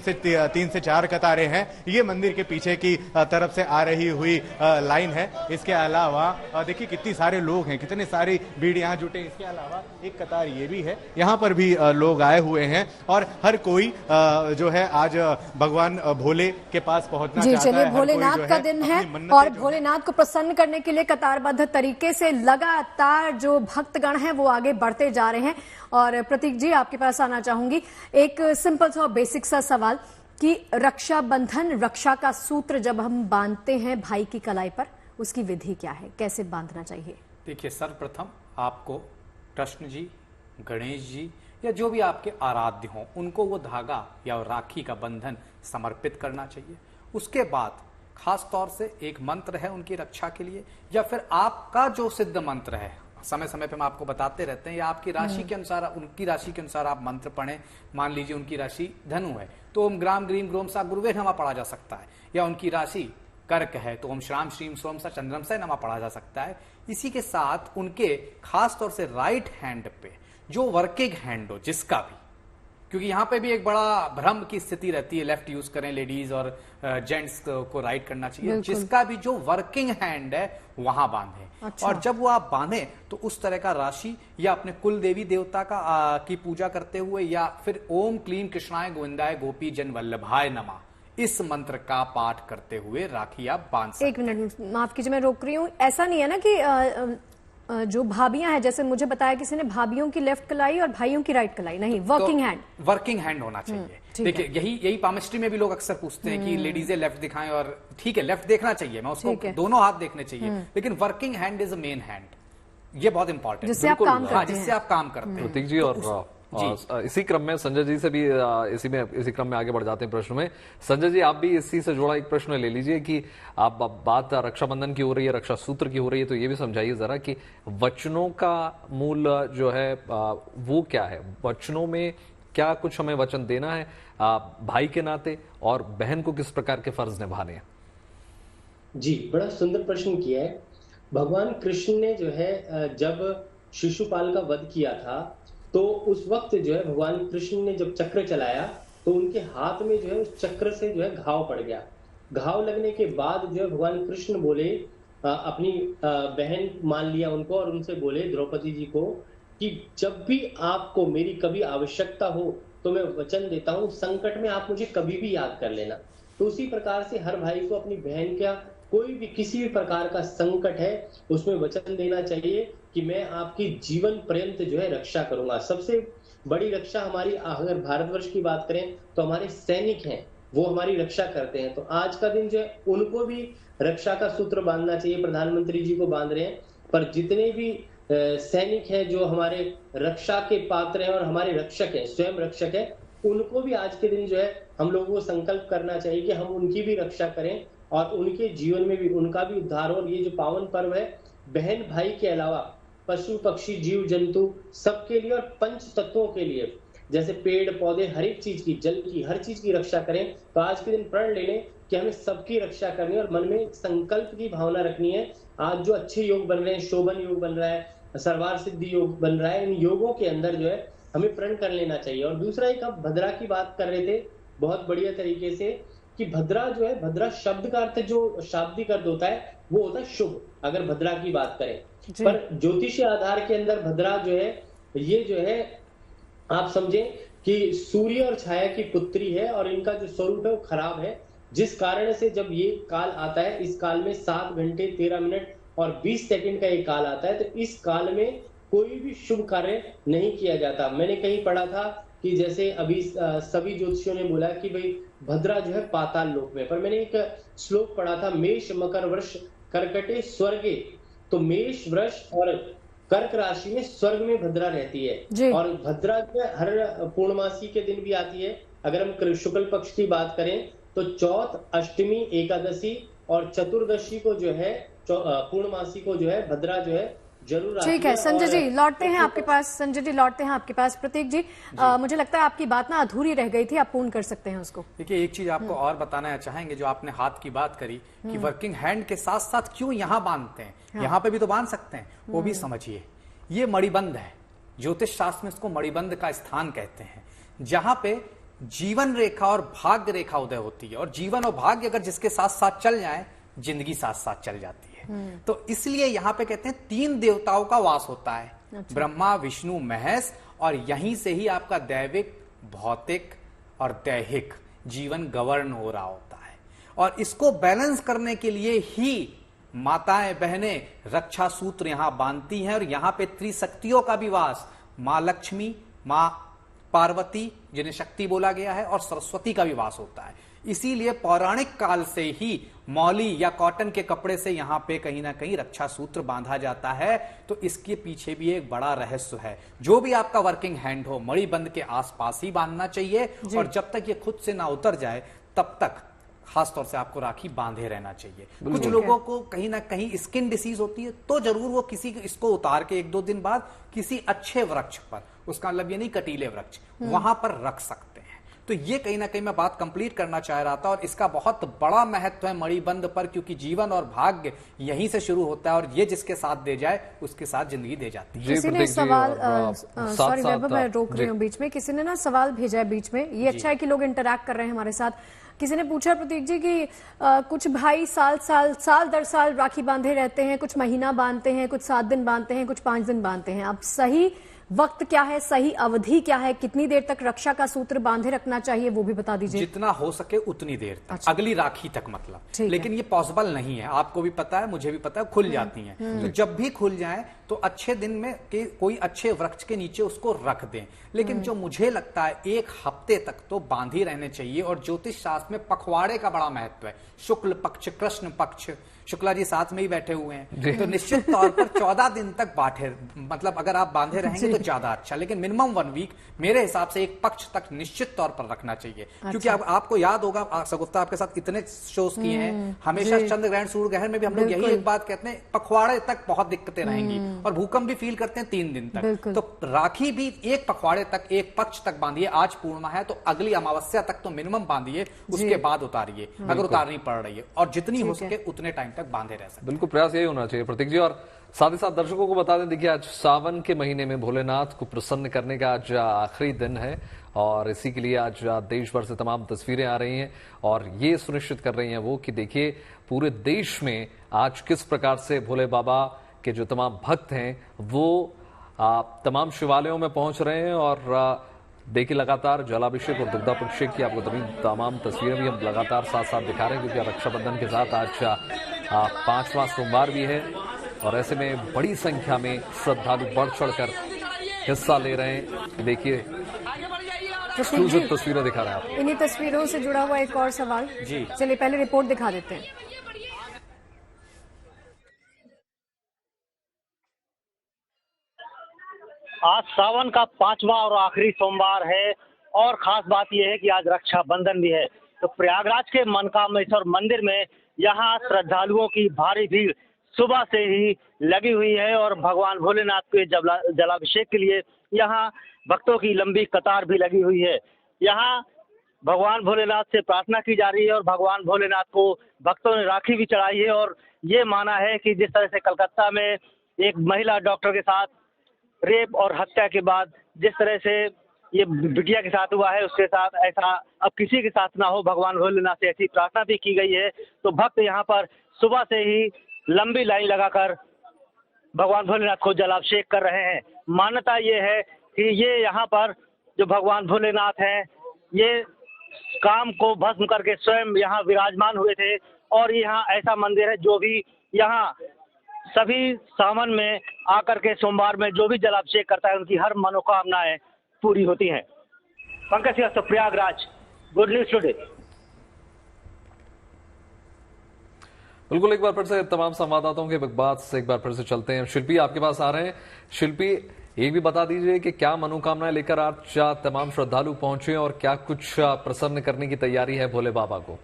K: से 4 कतारें हैं। ये मंदिर के पीछे की तरफ से आ रही हुई लाइन है। इसके अलावा देखिए कितनी सारे लोग हैं, कितने सारी भीड़ यहाँ जुटे। इसके अलावा एक कतार ये भी है, यहाँ पर भी लोग आए हुए हैं और हर कोई जो है आज भगवान भोले के पास पहुंचना चाहता है।
A: चलिए, भोलेनाथ का दिन है और भोलेनाथ को प्रसन्न करने के लिए कतारबद्ध तरीके से लगातार जो भक्तगण हैं वो आगे बढ़ते जा रहे हैं। और प्रतीक जी, आपके पास आना चाहूंगी, एक सिंपल सा बेसिक सा सवाल कि रक्षाबंधन, रक्षा का सूत्र जब हम बांधते हैं भाई की कलाई पर, उसकी विधि क्या है, कैसे बांधना चाहिए?
D: देखिए, सर्वप्रथम आपको कृष्ण जी, गणेश जी या जो भी आपके आराध्य हों उनको वो धागा या राखी का बंधन समर्पित करना चाहिए। उसके बाद खास तौर से एक मंत्र है उनकी रक्षा के लिए, या फिर आपका जो सिद्ध मंत्र है, समय समय पे हम आपको बताते रहते हैं, या आपकी राशि के अनुसार, उनकी राशि के अनुसार आप मंत्र पढ़ें। मान लीजिए उनकी राशि धनु है तो ओम ग्राम ग्रीम ग्रोम सा गुरुवे नमः पढ़ा जा सकता है, या उनकी राशि कर्क है तो ओम श्राम श्रीम सोम सा चंद्रम से नमः पढ़ा जा सकता है। इसी के साथ उनके खास तौर से राइट हैंड पे जो वर्किंग हैंड हो जिसका भी, क्योंकि यहाँ पे भी एक बड़ा भ्रम की स्थिति रहती है, लेफ्ट यूज करें लेडीज और जेंट्स को राइट करना चाहिए, जिसका भी जो वर्किंग हैंड है वहां बांधे। अच्छा। और जब वो आप बांधे तो उस तरह का राशि या अपने कुल देवी देवता का की पूजा करते हुए, या फिर ओम क्लीम कृष्णाय गोविंदाय गोपी जन वल्लभाय नमः, इस मंत्र का पाठ करते हुए राखी आप बांध सकते हैं।
A: 1 मिनट माफ कीजिए, मैं रोक रही हूँ। ऐसा नहीं है ना कि जो भाभियां हैं, जैसे मुझे बताया किसी ने, भाभियों की लेफ्ट कलाई और भाइयों की राइट कलाई, नहीं, वर्किंग हैंड,
D: वर्किंग हैंड होना चाहिए। देखिए, यही पामिस्ट्री में भी लोग अक्सर पूछते हैं कि लेडीजें लेफ्ट दिखाएं, और ठीक है लेफ्ट देखना चाहिए, मैं उसको दोनों हाथ देखने चाहिए, लेकिन working hand is a main hand, ये बहुत इंपॉर्टेंट,
A: जिससे आप काम करते हैं।
D: जिससे आप काम करते हैं।
B: प्रतीक जी, और इसी क्रम में संजय जी से भी इसी क्रम में आगे बढ़ जाते हैं प्रश्न में। संजय जी, आप भी इसी से जुड़ा एक प्रश्न ले लीजिए कि आप बात रक्षाबंधन की हो रही है, रक्षा सूत्र की हो रही है, तो ये भी समझाइए जरा कि वचनों का मूल जो है वो क्या है, वचनों में क्या कुछ हमें वचन देना है भाई के नाते, और बहन को किस प्रकार के फर्ज निभाने हैं?
E: जी, बड़ा सुंदर प्रश्न किया है। भगवान कृष्ण ने जो है जब शिशुपाल का वध किया था तो उस वक्त जो है भगवान कृष्ण ने जब चक्र चलाया तो उनके हाथ में जो है उस चक्र से जो है घाव पड़ गया। घाव लगने के बाद जो है भगवान कृष्ण बोले, अपनी बहन मान लिया उनको और उनसे बोले द्रौपदी जी को कि जब भी आपको मेरी कभी आवश्यकता हो तो मैं वचन देता हूँ, संकट में आप मुझे कभी भी याद कर लेना। तो उसी प्रकार से हर भाई को अपनी बहन का कोई भी किसी भी प्रकार का संकट है उसमें वचन देना चाहिए कि मैं आपकी जीवन पर्यंत जो है रक्षा करूंगा। सबसे बड़ी रक्षा हमारी, अगर भारतवर्ष की बात करें तो हमारे सैनिक हैं, वो हमारी रक्षा करते हैं। तो आज का दिन जो है उनको भी रक्षा का सूत्र बांधना चाहिए। प्रधानमंत्री जी को बांध रहे हैं, पर जितने भी सैनिक हैं जो हमारे रक्षा के पात्र हैं और हमारे रक्षक हैं, स्वयं रक्षक हैं, उनको भी आज के दिन जो है हम लोगों को संकल्प करना चाहिए कि हम उनकी भी रक्षा करें और उनके जीवन में भी उनका भी उद्धार हो। और ये जो पावन पर्व है, बहन भाई के अलावा पशु पक्षी जीव जंतु सबके लिए और पंच तत्वों के लिए, जैसे पेड़ पौधे, हर एक चीज की, जल की, हर चीज की रक्षा करें। तो आज के दिन प्रण ले लें कि हमें सबकी रक्षा करनी है और मन में संकल्प की भावना रखनी है। आज जो अच्छे योग बन रहे हैं, शोभन योग बन रहा है, सर्वार सिद्धि योग बन रहा है, इन योगों के अंदर जो है हमें प्रण कर लेना चाहिए। और दूसरा एक, आप भद्रा की बात कर रहे थे बहुत बढ़िया तरीके से, कि भद्रा जो है, भद्रा शब्द का अर्थ जो शाब्दिक अर्थ होता है वो होता है शुभ, अगर भद्रा की बात करें। पर ज्योतिषीय आधार के अंदर भद्रा जो है, ये जो है आप समझें कि सूर्य और छाया की पुत्री है और इनका जो स्वरूप है वो खराब है, जिस कारण से जब ये काल आता है, इस काल में 7 घंटे 13 मिनट और 20 सेकंड का ये काल आता है, तो इस काल में कोई भी शुभ कार्य नहीं किया जाता। मैंने कहीं पढ़ा था कि जैसे अभी सभी ज्योतिषियों ने बोला कि भाई भद्रा जो है पाताल लोक में, पर मैंने एक श्लोक पढ़ा था, मेष मकर वृष कर्कटे स्वर्गे, तो मेष वृष और कर्क राशि में स्वर्ग में भद्रा रहती है। और भद्रा जो है हर पूर्णमासी के दिन भी आती है। अगर हम शुक्ल पक्ष की बात करें तो चौथ, अष्टमी, एकादशी और चतुर्दशी को जो है, पूर्णमासी को जो है भद्रा जो है जरूर।
A: ठीक है संजय जी, लौटते हैं आपके पास। संजय जी लौटते हैं आपके पास। प्रतीक जी, मुझे लगता है आपकी बात ना अधूरी रह गई थी, आप पूर्ण कर सकते हैं उसको।
D: देखिए, एक चीज आपको और बताना चाहेंगे, जो आपने हाथ की बात करी कि वर्किंग हैंड के साथ साथ क्यों यहाँ बांधते हैं, यहाँ पे भी तो बांध सकते हैं, वो भी समझिए। ये मणिबंध है, ज्योतिष शास्त्र में इसको मणिबंध का स्थान कहते हैं, जहां पे जीवन रेखा और भाग्य रेखा उदय होती है। और जीवन और भाग्य अगर जिसके साथ साथ चल जाए, जिंदगी साथ साथ चल जाती है। तो इसलिए यहाँ पे कहते हैं 3 देवताओं का वास होता है। अच्छा। ब्रह्मा, विष्णु, महेश, और यहीं से ही आपका दैविक, भौतिक और दैहिक जीवन गवर्न हो रहा होता है। और इसको बैलेंस करने के लिए ही माताएं बहनें रक्षा सूत्र यहां बांधती हैं। और यहां पे त्रिशक्तियों का भी वास, मां लक्ष्मी, मां पार्वती जिन्हें शक्ति बोला गया है, और सरस्वती का भी वास होता है। इसीलिए पौराणिक काल से ही मौली या कॉटन के कपड़े से यहां पे कहीं ना कहीं रक्षा सूत्र बांधा जाता है। तो इसके पीछे भी एक बड़ा रहस्य है। जो भी आपका वर्किंग हैंड हो, मणिबंध के आसपास ही बांधना चाहिए। और जब तक ये खुद से ना उतर जाए तब तक खासतौर से आपको राखी बांधे रहना चाहिए। कुछ लोगों को कहीं ना कहीं स्किन डिसीज होती है, तो जरूर वो किसी इसको उतार के 1-2 दिन बाद किसी अच्छे वृक्ष पर, उसका मतलब ये नहीं कटीले वृक्ष, वहां पर रख सकते हैं। तो ये कहीं ना कहीं मैं बात कंप्लीट करना चाह रहा था। और इसका बहुत बड़ा महत्व है मणिबंध पर, क्योंकि जीवन और भाग्य यहीं से शुरू होता है। और ये जिसके साथ दे जाए उसके साथ जिंदगी दे जाती है।
A: किसी ने सवाल, सॉरी वैभव मैं रोक रही हूँ बीच में, किसी ने ना सवाल भेजा है बीच में। ये अच्छा है कि लोग इंटरैक्ट कर रहे हैं हमारे साथ। किसी ने पूछा प्रतीक जी कि कुछ भाई साल दर साल राखी बांधे रहते हैं, कुछ महीना बांधते हैं, कुछ 7 दिन बांधते हैं, कुछ 5 दिन बांधते हैं। अब सही वक्त क्या है, सही अवधि क्या है, कितनी देर तक रक्षा का सूत्र बांधे रखना चाहिए, वो भी बता दीजिए।
D: जितना हो सके उतनी देर तक। अच्छा। अगली राखी तक मतलब। लेकिन ये पॉसिबल नहीं है, आपको भी पता है, मुझे भी पता है, खुल जाती हैं। तो जब भी खुल जाए तो अच्छे दिन में कोई अच्छे वृक्ष के नीचे उसको रख दें। लेकिन जो मुझे लगता है 1 हफ्ते तक तो बांधे रहने चाहिए। और ज्योतिष शास्त्र में पखवाड़े का बड़ा महत्व है। शुक्ल पक्ष, कृष्ण पक्ष, शुक्ला जी साथ में ही बैठे हुए हैं, तो निश्चित तौर पर 14 दिन तक बांधे, मतलब अगर आप बांधे रहेंगे तो ज्यादा अच्छा। लेकिन मिनिमम 1 वीक मेरे हिसाब से 1 पक्ष तक निश्चित तौर पर रखना चाहिए। अच्छा। क्योंकि आपको याद होगा, सगुफ्ता आपके साथ इतने शोज किए हैं, हमेशा चंद्र ग्रहण, सूर्य ग्रहण में भी हम लोग यही एक बात कहते हैं, पखवाड़े तक बहुत दिक्कतें रहेंगी। और भूकंप भी फील करते हैं 3 दिन तक। तो राखी भी 1 पखवाड़े तक, 1 पक्ष तक बांधिए। आज पूर्णिमा है तो अगली अमावस्या तक तो मिनिमम बांधिए, उसके बाद उतारिए अगर उतारनी पड़ रही है। और जितनी हो सके उतने टाइम तक बांधे रह सकते।
B: बिल्कुल प्रयास यही होना चाहिए प्रतीक जी। और साथ ही साथ दर्शकों को बता दें, देखिए आज सावन के महीने में भोलेनाथ को प्रसन्न करने का आज आखिरी दिन है। और इसी के लिए आज देश भर से तमाम तस्वीरें आ रही हैं और ये सुनिश्चित कर रही हैं वो कि देखिए पूरे देश में आज किस प्रकार से भोले बाबा के जो तमाम भक्त हैं वो तमाम शिवालयों में पहुंच रहे हैं। और देखिए लगातार जलाभिषेक और दुग्धाभिषेक की आपको तमाम तस्वीरें भी हम लगातार साथ साथ दिखा रहे हैं, क्योंकि रक्षाबंधन के साथ आज 5वां सोमवार भी है। और ऐसे में बड़ी संख्या में श्रद्धालु बढ़ चढ़कर हिस्सा ले रहे हैं। देखिए एक्सक्लूसिव तस्वीरें दिखा रहे हैं आप।
A: इन्हीं तस्वीरों से जुड़ा हुआ एक और सवाल
B: जी,
A: चलिए पहले रिपोर्ट दिखा देते हैं।
L: आज सावन का 5वां और आखिरी सोमवार है और खास बात यह है कि आज रक्षाबंधन भी है। तो प्रयागराज के मनकामेश्वर मंदिर में यहाँ श्रद्धालुओं की भारी भीड़ सुबह से ही लगी हुई है और भगवान भोलेनाथ के जलाभिषेक के लिए यहाँ भक्तों की लंबी कतार भी लगी हुई है। यहाँ भगवान भोलेनाथ से प्रार्थना की जा रही है और भगवान भोलेनाथ को भक्तों ने राखी भी चढ़ाई है। और ये माना है कि जिस तरह से कलकत्ता में एक महिला डॉक्टर के साथ रेप और हत्या के बाद जिस तरह से ये बिटिया के साथ हुआ है, उसके साथ ऐसा अब किसी के साथ ना हो, भगवान भोलेनाथ से ऐसी प्रार्थना भी की गई है। तो भक्त यहाँ पर सुबह से ही लंबी लाइन लगाकर भगवान भोलेनाथ को जलाभिषेक कर रहे हैं। मान्यता ये है कि ये यहाँ पर जो भगवान भोलेनाथ हैं, ये काम को भस्म करके स्वयं यहाँ विराजमान हुए थे और यहाँ ऐसा मंदिर है जो भी यहाँ सभी सावन में आकर के सोमवार में जो भी जलाभिषेक करता है उनकी हर मनोकामनाएं पूरी होती हैं। Pankaj Srivastava, Prayagraj, good news today.
B: बिल्कुल, एक बार फिर से तमाम संवाददाताओं के बात से एक बार फिर से चलते हैं। शिल्पी आपके पास आ रहे हैं। शिल्पी, एक भी बता दीजिए कि क्या मनोकामनाएं लेकर आज तमाम श्रद्धालु पहुंचे और क्या कुछ प्रसन्न करने की तैयारी है भोले बाबा को?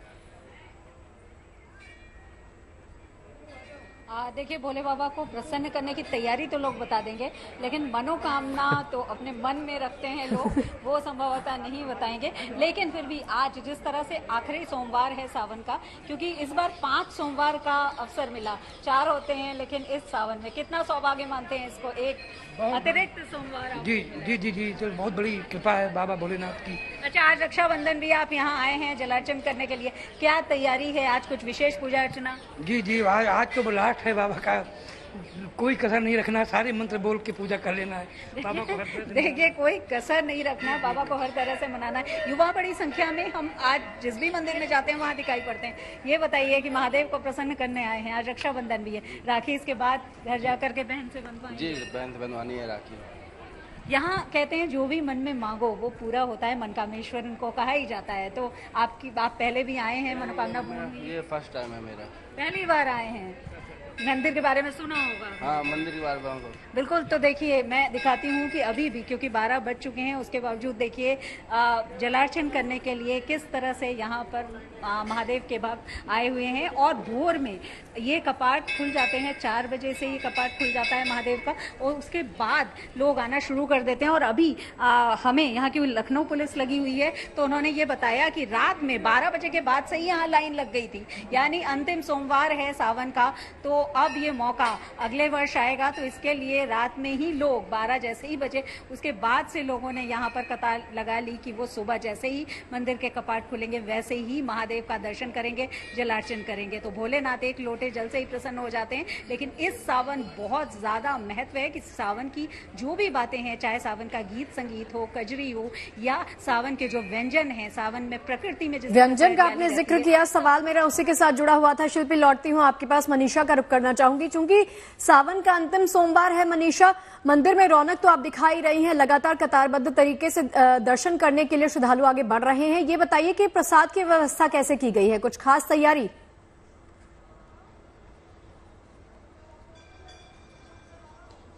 H: देखिए, भोले बाबा को प्रसन्न करने की तैयारी तो लोग बता देंगे, लेकिन मनोकामना तो अपने मन में रखते हैं लोग, वो संभवतः नहीं बताएंगे। लेकिन फिर भी आज जिस तरह से आखिरी सोमवार है सावन का, क्योंकि इस बार 5 सोमवार का अवसर मिला, 4 होते हैं, लेकिन इस सावन में कितना सौभाग्य मानते हैं इसको, एक अतिरिक्त सोमवार।
M: जी जी जी जी, तो बहुत बड़ी कृपा है बाबा भोलेनाथ की।
H: अच्छा, आज रक्षाबंधन भी आप यहाँ आए हैं जलार्चन करने के लिए, क्या तैयारी है? आज कुछ विशेष पूजा अर्चना?
M: जी जी, आज तो लास्ट है बाबा का, कोई कसर नहीं रखना, सारे मंत्र बोल के पूजा कर लेना है बाबा को।
H: देखिए, कोई कसर नहीं रखना, बाबा को हर तरह से मनाना है। युवा बड़ी संख्या में हम आज जिस भी मंदिर में जाते हैं वहाँ दिखाई पड़ते हैं। ये बताइए कि महादेव को प्रसन्न करने आए हैं, आज रक्षाबंधन भी है, राखी इसके बाद घर जाकर के बहन से बंधवाएंगे?
N: जी, बहन से बंधवानी है राखी।
H: यहाँ कहते हैं जो भी मन में मांगो वो पूरा होता है, मनकामेश्वर उनको कहा ही जाता है। तो आप पहले भी आए हैं मनोकामना पूर्ण?
N: ये फर्स्ट टाइम है मेरा।
H: पहली बार आए हैं। मंदिर के बारे में सुना होगा?
N: हाँ, मंदिर के बारे में
H: बिल्कुल। तो देखिए, मैं दिखाती हूँ कि अभी भी, क्योंकि 12 बज चुके हैं, उसके बावजूद देखिए जलार्चन करने के लिए किस तरह से यहाँ पर महादेव के भक्त आए हुए हैं। और भोर में ये कपाट खुल जाते हैं, 4 बजे से ये कपाट खुल जाता है महादेव का, और उसके बाद लोग आना शुरू कर देते हैं। और अभी हमें यहाँ की लखनऊ पुलिस लगी हुई है, तो उन्होंने ये बताया कि रात में 12 बजे के बाद से ही यहाँ लाइन लग गई थी, यानी अंतिम सोमवार है सावन का। तो अब ये मौका अगले वर्ष आएगा, तो इसके लिए रात में ही लोग 12 जैसे ही बजे, उसके बाद से लोगों ने यहाँ पर कतार लगा ली कि वो सुबह जैसे ही मंदिर के कपाट खुलेंगे वैसे ही महादेव का दर्शन करेंगे, जलार्चन करेंगे। तो भोलेनाथ एक लोटे जल से ही प्रसन्न हो जाते हैं। लेकिन इस सावन बहुत ज्यादा महत्व है कि सावन की जो भी बातें हैं, चाहे सावन का गीत संगीत हो, कजरी हो, या सावन के जो व्यंजन है, सावन में प्रकृति में जिस
A: व्यंजन का आपने जिक्र किया, सवाल मेरा उसी के साथ जुड़ा हुआ था। शिल्पी, लौटती हूँ आपके पास, मनीषा का रुख करना चाहूंगी, क्योंकि सावन का अंतिम सोमवार है। मनीषा, मंदिर में रौनक तो आप दिखाई रही हैं, लगातार कतारबद्ध तरीके से दर्शन करने के लिए श्रद्धालु आगे बढ़ रहे हैं। ये बताइए कि प्रसाद की व्यवस्था कैसे की गई है, कुछ खास तैयारी?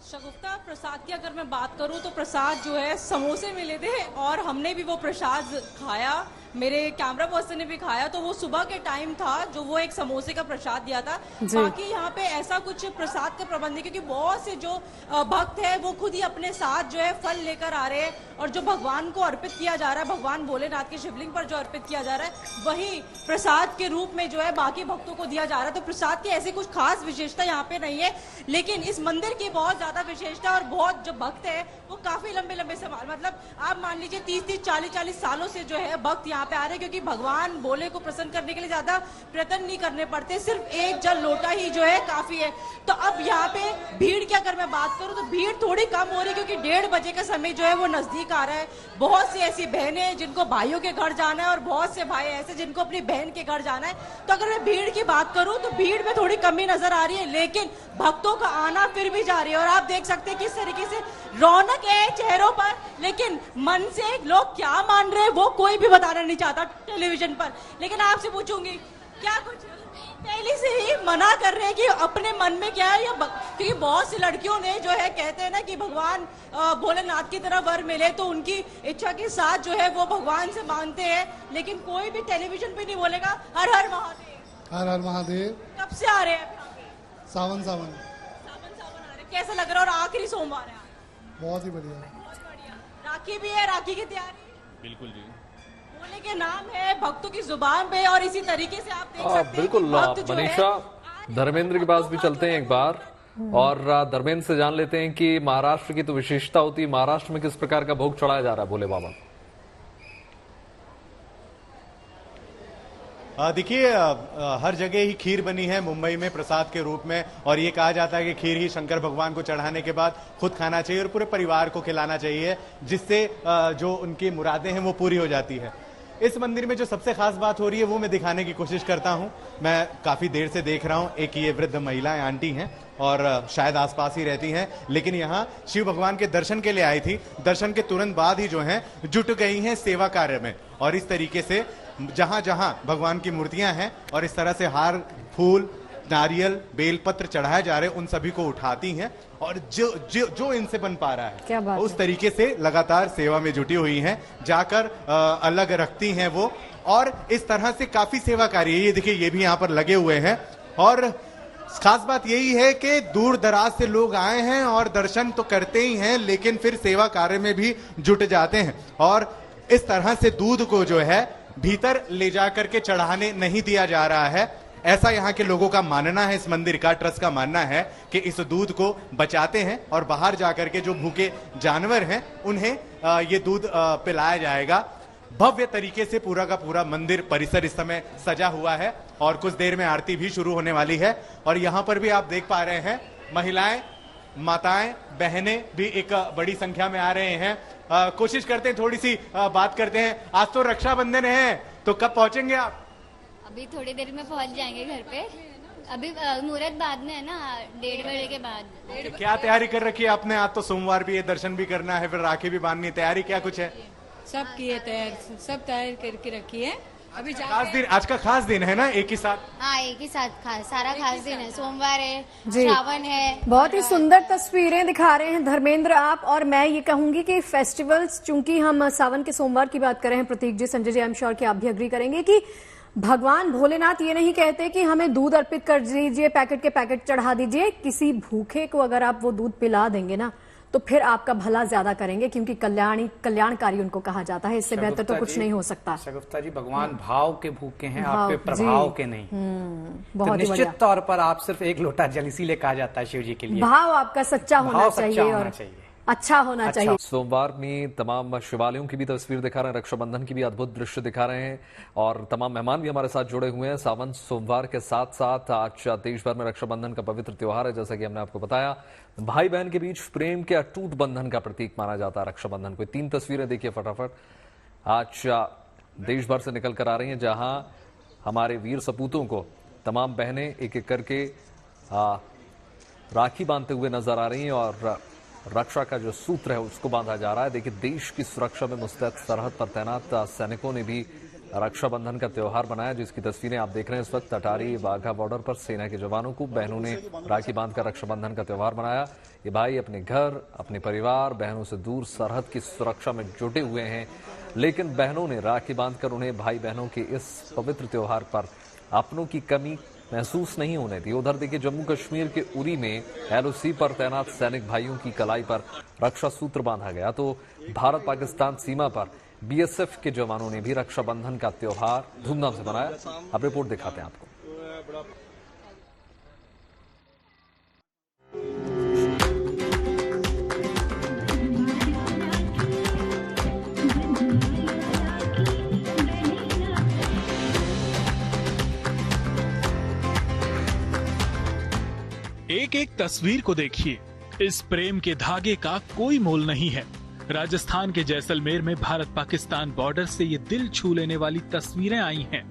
F: शगुफ्ता, प्रसाद की अगर मैं बात करूं तो प्रसाद जो है समोसे मिले थे और हमने भी वो प्रसाद खाया, मेरे कैमरा पर्सन ने भी खाया। तो वो सुबह के टाइम था जो वो एक समोसे का प्रसाद दिया था। बाकी यहाँ पे ऐसा कुछ प्रसाद का प्रबंध है, क्योंकि बहुत से जो भक्त है वो खुद ही अपने साथ जो है फल लेकर आ रहे हैं, और जो भगवान को अर्पित किया जा रहा है, भगवान भोलेनाथ के शिवलिंग पर जो अर्पित किया जा रहा है, वही प्रसाद के रूप में जो है बाकी भक्तों को दिया जा रहा है। तो प्रसाद की ऐसी कुछ खास विशेषता यहाँ पे नहीं है, लेकिन इस मंदिर की बहुत ज्यादा विशेषता, और बहुत जो भक्त है वो काफी लंबे लंबे सवाल, मतलब आप मान लीजिए 30-40 सालों से जो है भक्त यहाँ यहाँ पे आ रहे हैं, क्योंकि भगवान भोले को प्रसन्न करने के लिए ज्यादा प्रयत्न नहीं करने पड़ते, सिर्फ एक जल लोटा ही जो है काफी है। तो अब यहाँ पे भीड़ की अगर मैं बात करूँ तो भीड़ थोड़ी कम हो रही है, क्योंकि 1:30 बजे का समय जो है वो नजदीक आ रहा है। बहुत सी ऐसी बहनें जिनको भाइयों के घर जाना है और बहुत से भाई ऐसे जिनको अपनी बहन के घर जाना है। तो अगर मैं भीड़ की बात करूं तो भीड़ में थोड़ी कमी नजर आ रही है, लेकिन भक्तों का आना फिर भी जारी है। और आप देख सकते हैं किस तरीके से रौनक है चेहरों पर, लेकिन मन से लोग क्या मान रहे हैं वो कोई भी बताना नहीं चाहता टेलीविजन पर। लेकिन आपसे पूछूंगी, क्या कुछ पहले से ही मना कर रहे हैं कि अपने मन में क्या है, या क्योंकि बहुत सी लड़कियों ने जो है कहते हैं ना कि भगवान भोलेनाथ की तरह वर मिले तो उनकी इच्छा के साथ जो है वो भगवान से मांगते हैं, लेकिन कोई भी टेलीविजन पे नहीं बोलेगा हर हर महादेव।
O: हर हर महादेव।
F: कब से आ रहे हैं?
O: सावन
F: आ रहे। कैसा लग रहा है? और आखिरी सोमवार है,
O: बहुत ही बढ़िया।
F: राखी भी है, राखी की तैयारी
P: बिल्कुल जी।
F: भोले के नाम है भक्तों की जुबान पे, और इसी तरीके से आप देख सकते हैं
B: बिल्कुल। मनीषा, धर्मेंद्र के पास भी चलते हैं एक बार, और धर्मेंद्र से जान लेते हैं कि महाराष्ट्र की तो विशेषता होती है, महाराष्ट्र में किस प्रकार का भोग चढ़ाया जा रहा है भोले बाबा?
K: देखिए, हर जगह ही खीर बनी है मुंबई में प्रसाद के रूप में, और ये कहा जाता है कि खीर ही शंकर भगवान को चढ़ाने के बाद खुद खाना चाहिए और पूरे परिवार को खिलाना चाहिए, जिससे जो उनकी मुरादें हैं वो पूरी हो जाती है। इस मंदिर में जो सबसे खास बात हो रही है वो मैं दिखाने की कोशिश करता हूं। मैं काफी देर से देख रहा हूं, एक ये वृद्ध महिलाएं आंटी हैं और शायद आसपास ही रहती हैं, लेकिन यहाँ शिव भगवान के दर्शन के लिए आई थी। दर्शन के तुरंत बाद ही जो है जुट गई हैं सेवा कार्य में, और इस तरीके से जहां जहां भगवान की मूर्तियां हैं और इस तरह से हार, फूल, नारियल, बेलपत्र चढ़ाए जा रहे, उन सभी को उठाती हैं और जो इनसे बन पा रहा है उस तरीके से लगातार सेवा में जुटी हुई हैं, जाकर अलग रखती हैं वो, और इस तरह से काफी सेवा कार्य। ये देखिए, ये भी यहाँ पर लगे हुए हैं, और खास बात यही है कि दूर दराज से लोग आए हैं और दर्शन तो करते ही हैं, लेकिन फिर सेवा कार्य में भी जुट जाते हैं। और इस तरह से दूध को जो है भीतर ले जाकर के चढ़ाने नहीं दिया जा रहा है, ऐसा यहाँ के लोगों का मानना है। इस मंदिर का ट्रस्ट का मानना है कि इस दूध को बचाते हैं और बाहर जाकर के जो भूखे जानवर हैं उन्हें ये दूध पिलाया जाएगा। भव्य तरीके से पूरा का पूरा मंदिर परिसर इस समय सजा हुआ है, और कुछ देर में आरती भी शुरू होने वाली है। और यहाँ पर भी आप देख पा रहे हैं महिलाएं, माताएं, बहनें भी एक बड़ी संख्या में आ रहे हैं। कोशिश करते हैं, थोड़ी सी बात करते हैं। आज तो रक्षाबंधन है, तो कब पहुंचेंगे आप?
Q: अभी थोड़ी देर में पहुंच जाएंगे घर पे। अभी मुहूर्त बाद में है ना, 1:30 बजे के बाद।
K: क्या तैयारी कर रखी है आपने? आज तो सोमवार भी है, दर्शन भी करना है, फिर राखी भी बांधनी है, तैयारी क्या कुछ है?
R: सब की है तैयार, सब तैयार करके रखी है। अभी
K: खास दिन, आज का खास दिन है ना, एक ही साथ?
Q: हाँ, एक ही साथ सारा खास दिन है, सोमवार है, श्रावण है।
A: बहुत ही सुंदर तस्वीरें दिखा रहे हैं धर्मेंद्र आप, और मैं ये कहूंगी कि फेस्टिवल्स, चूंकि हम सावन के सोमवार की बात कर रहे हैं, प्रतीक जी, Sanjay ji, I am sure कि आप भी अग्री करेंगे कि भगवान भोलेनाथ ये नहीं कहते कि हमें दूध अर्पित कर दीजिए, पैकेट के पैकेट चढ़ा दीजिए। किसी भूखे को अगर आप वो दूध पिला देंगे ना, तो फिर आपका भला ज्यादा करेंगे, क्योंकि कल्याणकारी उनको कहा जाता है। इससे बेहतर तो कुछ नहीं हो सकता।
D: शगुफ्ता जी, भगवान भाव के भूखे हैं, आपके प्रभाव के नहीं।
A: बहुत
D: तो निश्चित तौर पर आप सिर्फ एक लोटा जल इसीलिए कहा जाता है शिव जी के लिए।
A: भाव आपका सच्चा होना चाहिए और अच्छा होना चाहिए।
B: सोमवार में तमाम शिवालयों की भी तस्वीर दिखा रहे हैं, रक्षाबंधन की भी अद्भुत दृश्य दिखा रहे हैं, और तमाम मेहमान भी हमारे साथ जुड़े हुए हैं। सावन सोमवार के साथ साथ आज देश भर में रक्षाबंधन का पवित्र त्योहार है। जैसा कि हमने आपको बताया, भाई बहन के बीच प्रेम के अटूट बंधन का प्रतीक माना जाता है रक्षाबंधन को। 3 तस्वीरें देखिए फटाफट, आज देश भर से निकल कर आ रही हैं, जहां हमारे वीर सपूतों को तमाम बहनें एक एक करके राखी बांधते हुए नजर आ रही हैं, और रक्षा का जो सूत्र है उसको बांधा जा रहा है। देखिए, देश की सुरक्षा में मुस्तैद सरहद पर तैनात सैनिकों ने भी रक्षाबंधन का त्योहार बनाया, जिसकी तस्वीरें आप देख रहे हैं इस वक्त। अटारी वाघा बॉर्डर पर सेना के जवानों को बहनों ने राखी बांधकर रक्षाबंधन का त्योहार मनाया। ये भाई अपने घर, अपने परिवार, बहनों से दूर सरहद की सुरक्षा में जुटे हुए हैं, लेकिन बहनों ने राखी बांधकर उन्हें भाई बहनों के इस पवित्र त्योहार पर अपनों की कमी महसूस नहीं होने दी। उधर देखिए, जम्मू कश्मीर के उरी में एलओसी पर तैनात सैनिक भाइयों की कलाई पर रक्षा सूत्र बांधा गया, तो भारत पाकिस्तान सीमा पर बीएसएफ के जवानों ने भी रक्षाबंधन का त्योहार धूमधाम से मनाया। अब रिपोर्ट दिखाते हैं आपको।
C: एक एक तस्वीर को देखिए। इस प्रेम के धागे का कोई मोल नहीं है। राजस्थान के जैसलमेर में भारत पाकिस्तान बॉर्डर से ये दिल छू लेने वाली तस्वीरें आई हैं।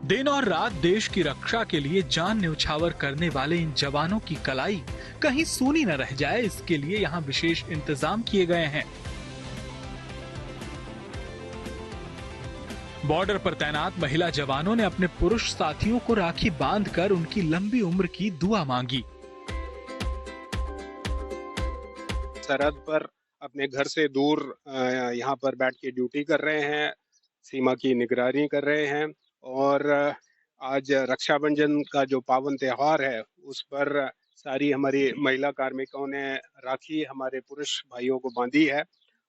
C: दिन और रात देश की रक्षा के लिए जान न्यौछावर करने वाले इन जवानों की कलाई कहीं सूनी न रह जाए, इसके लिए यहाँ विशेष इंतजाम किए गए हैं। बॉर्डर पर तैनात महिला जवानों ने अपने पुरुष साथियों को राखी बांधकर उनकी लंबी उम्र की दुआ मांगी।
P: सरहद पर अपने घर से दूर यहाँ पर बैठ के ड्यूटी कर रहे हैं, सीमा की निगरानी कर रहे हैं और आज रक्षाबंधन का जो पावन त्योहार है उस पर सारी हमारी महिला कार्मिकों ने राखी हमारे पुरुष भाइयों को बांधी है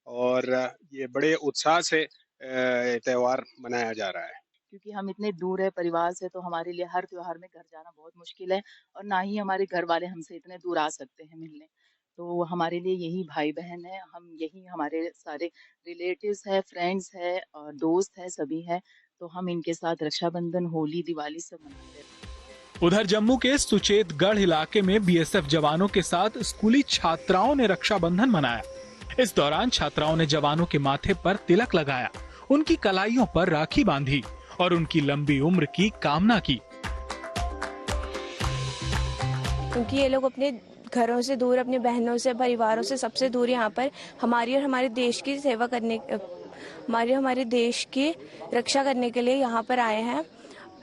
P: और ये बड़े उत्साह से त्योहार मनाया जा रहा है।
S: क्योंकि हम इतने दूर है परिवार से, तो हमारे लिए हर त्योहार में घर जाना बहुत मुश्किल है और ना ही हमारे घर वाले हमसे इतने दूर आ सकते हैं मिलने। तो हमारे लिए यही भाई बहन है, हम यही हमारे सारे रिलेटिव्स है, फ्रेंड्स है और दोस्त है, सभी है। तो हम इनके साथ रक्षाबंधन, होली, दिवाली सब मनाते हैं।
C: उधर जम्मू के सुचेतगढ़ इलाके में बीएसएफ जवानों के साथ स्कूली छात्राओं ने रक्षाबंधन मनाया। इस दौरान छात्राओं ने जवानों के माथे पर तिलक लगाया, उनकी कलाइयों पर राखी बांधी और उनकी लंबी उम्र की कामना की।
T: क्योंकि ये लोग अपने घरों से दूर, अपने बहनों से, परिवारों से सबसे दूर यहाँ पर हमारी और हमारे देश की सेवा करने, हमारे देश की रक्षा करने के लिए यहाँ पर आए हैं।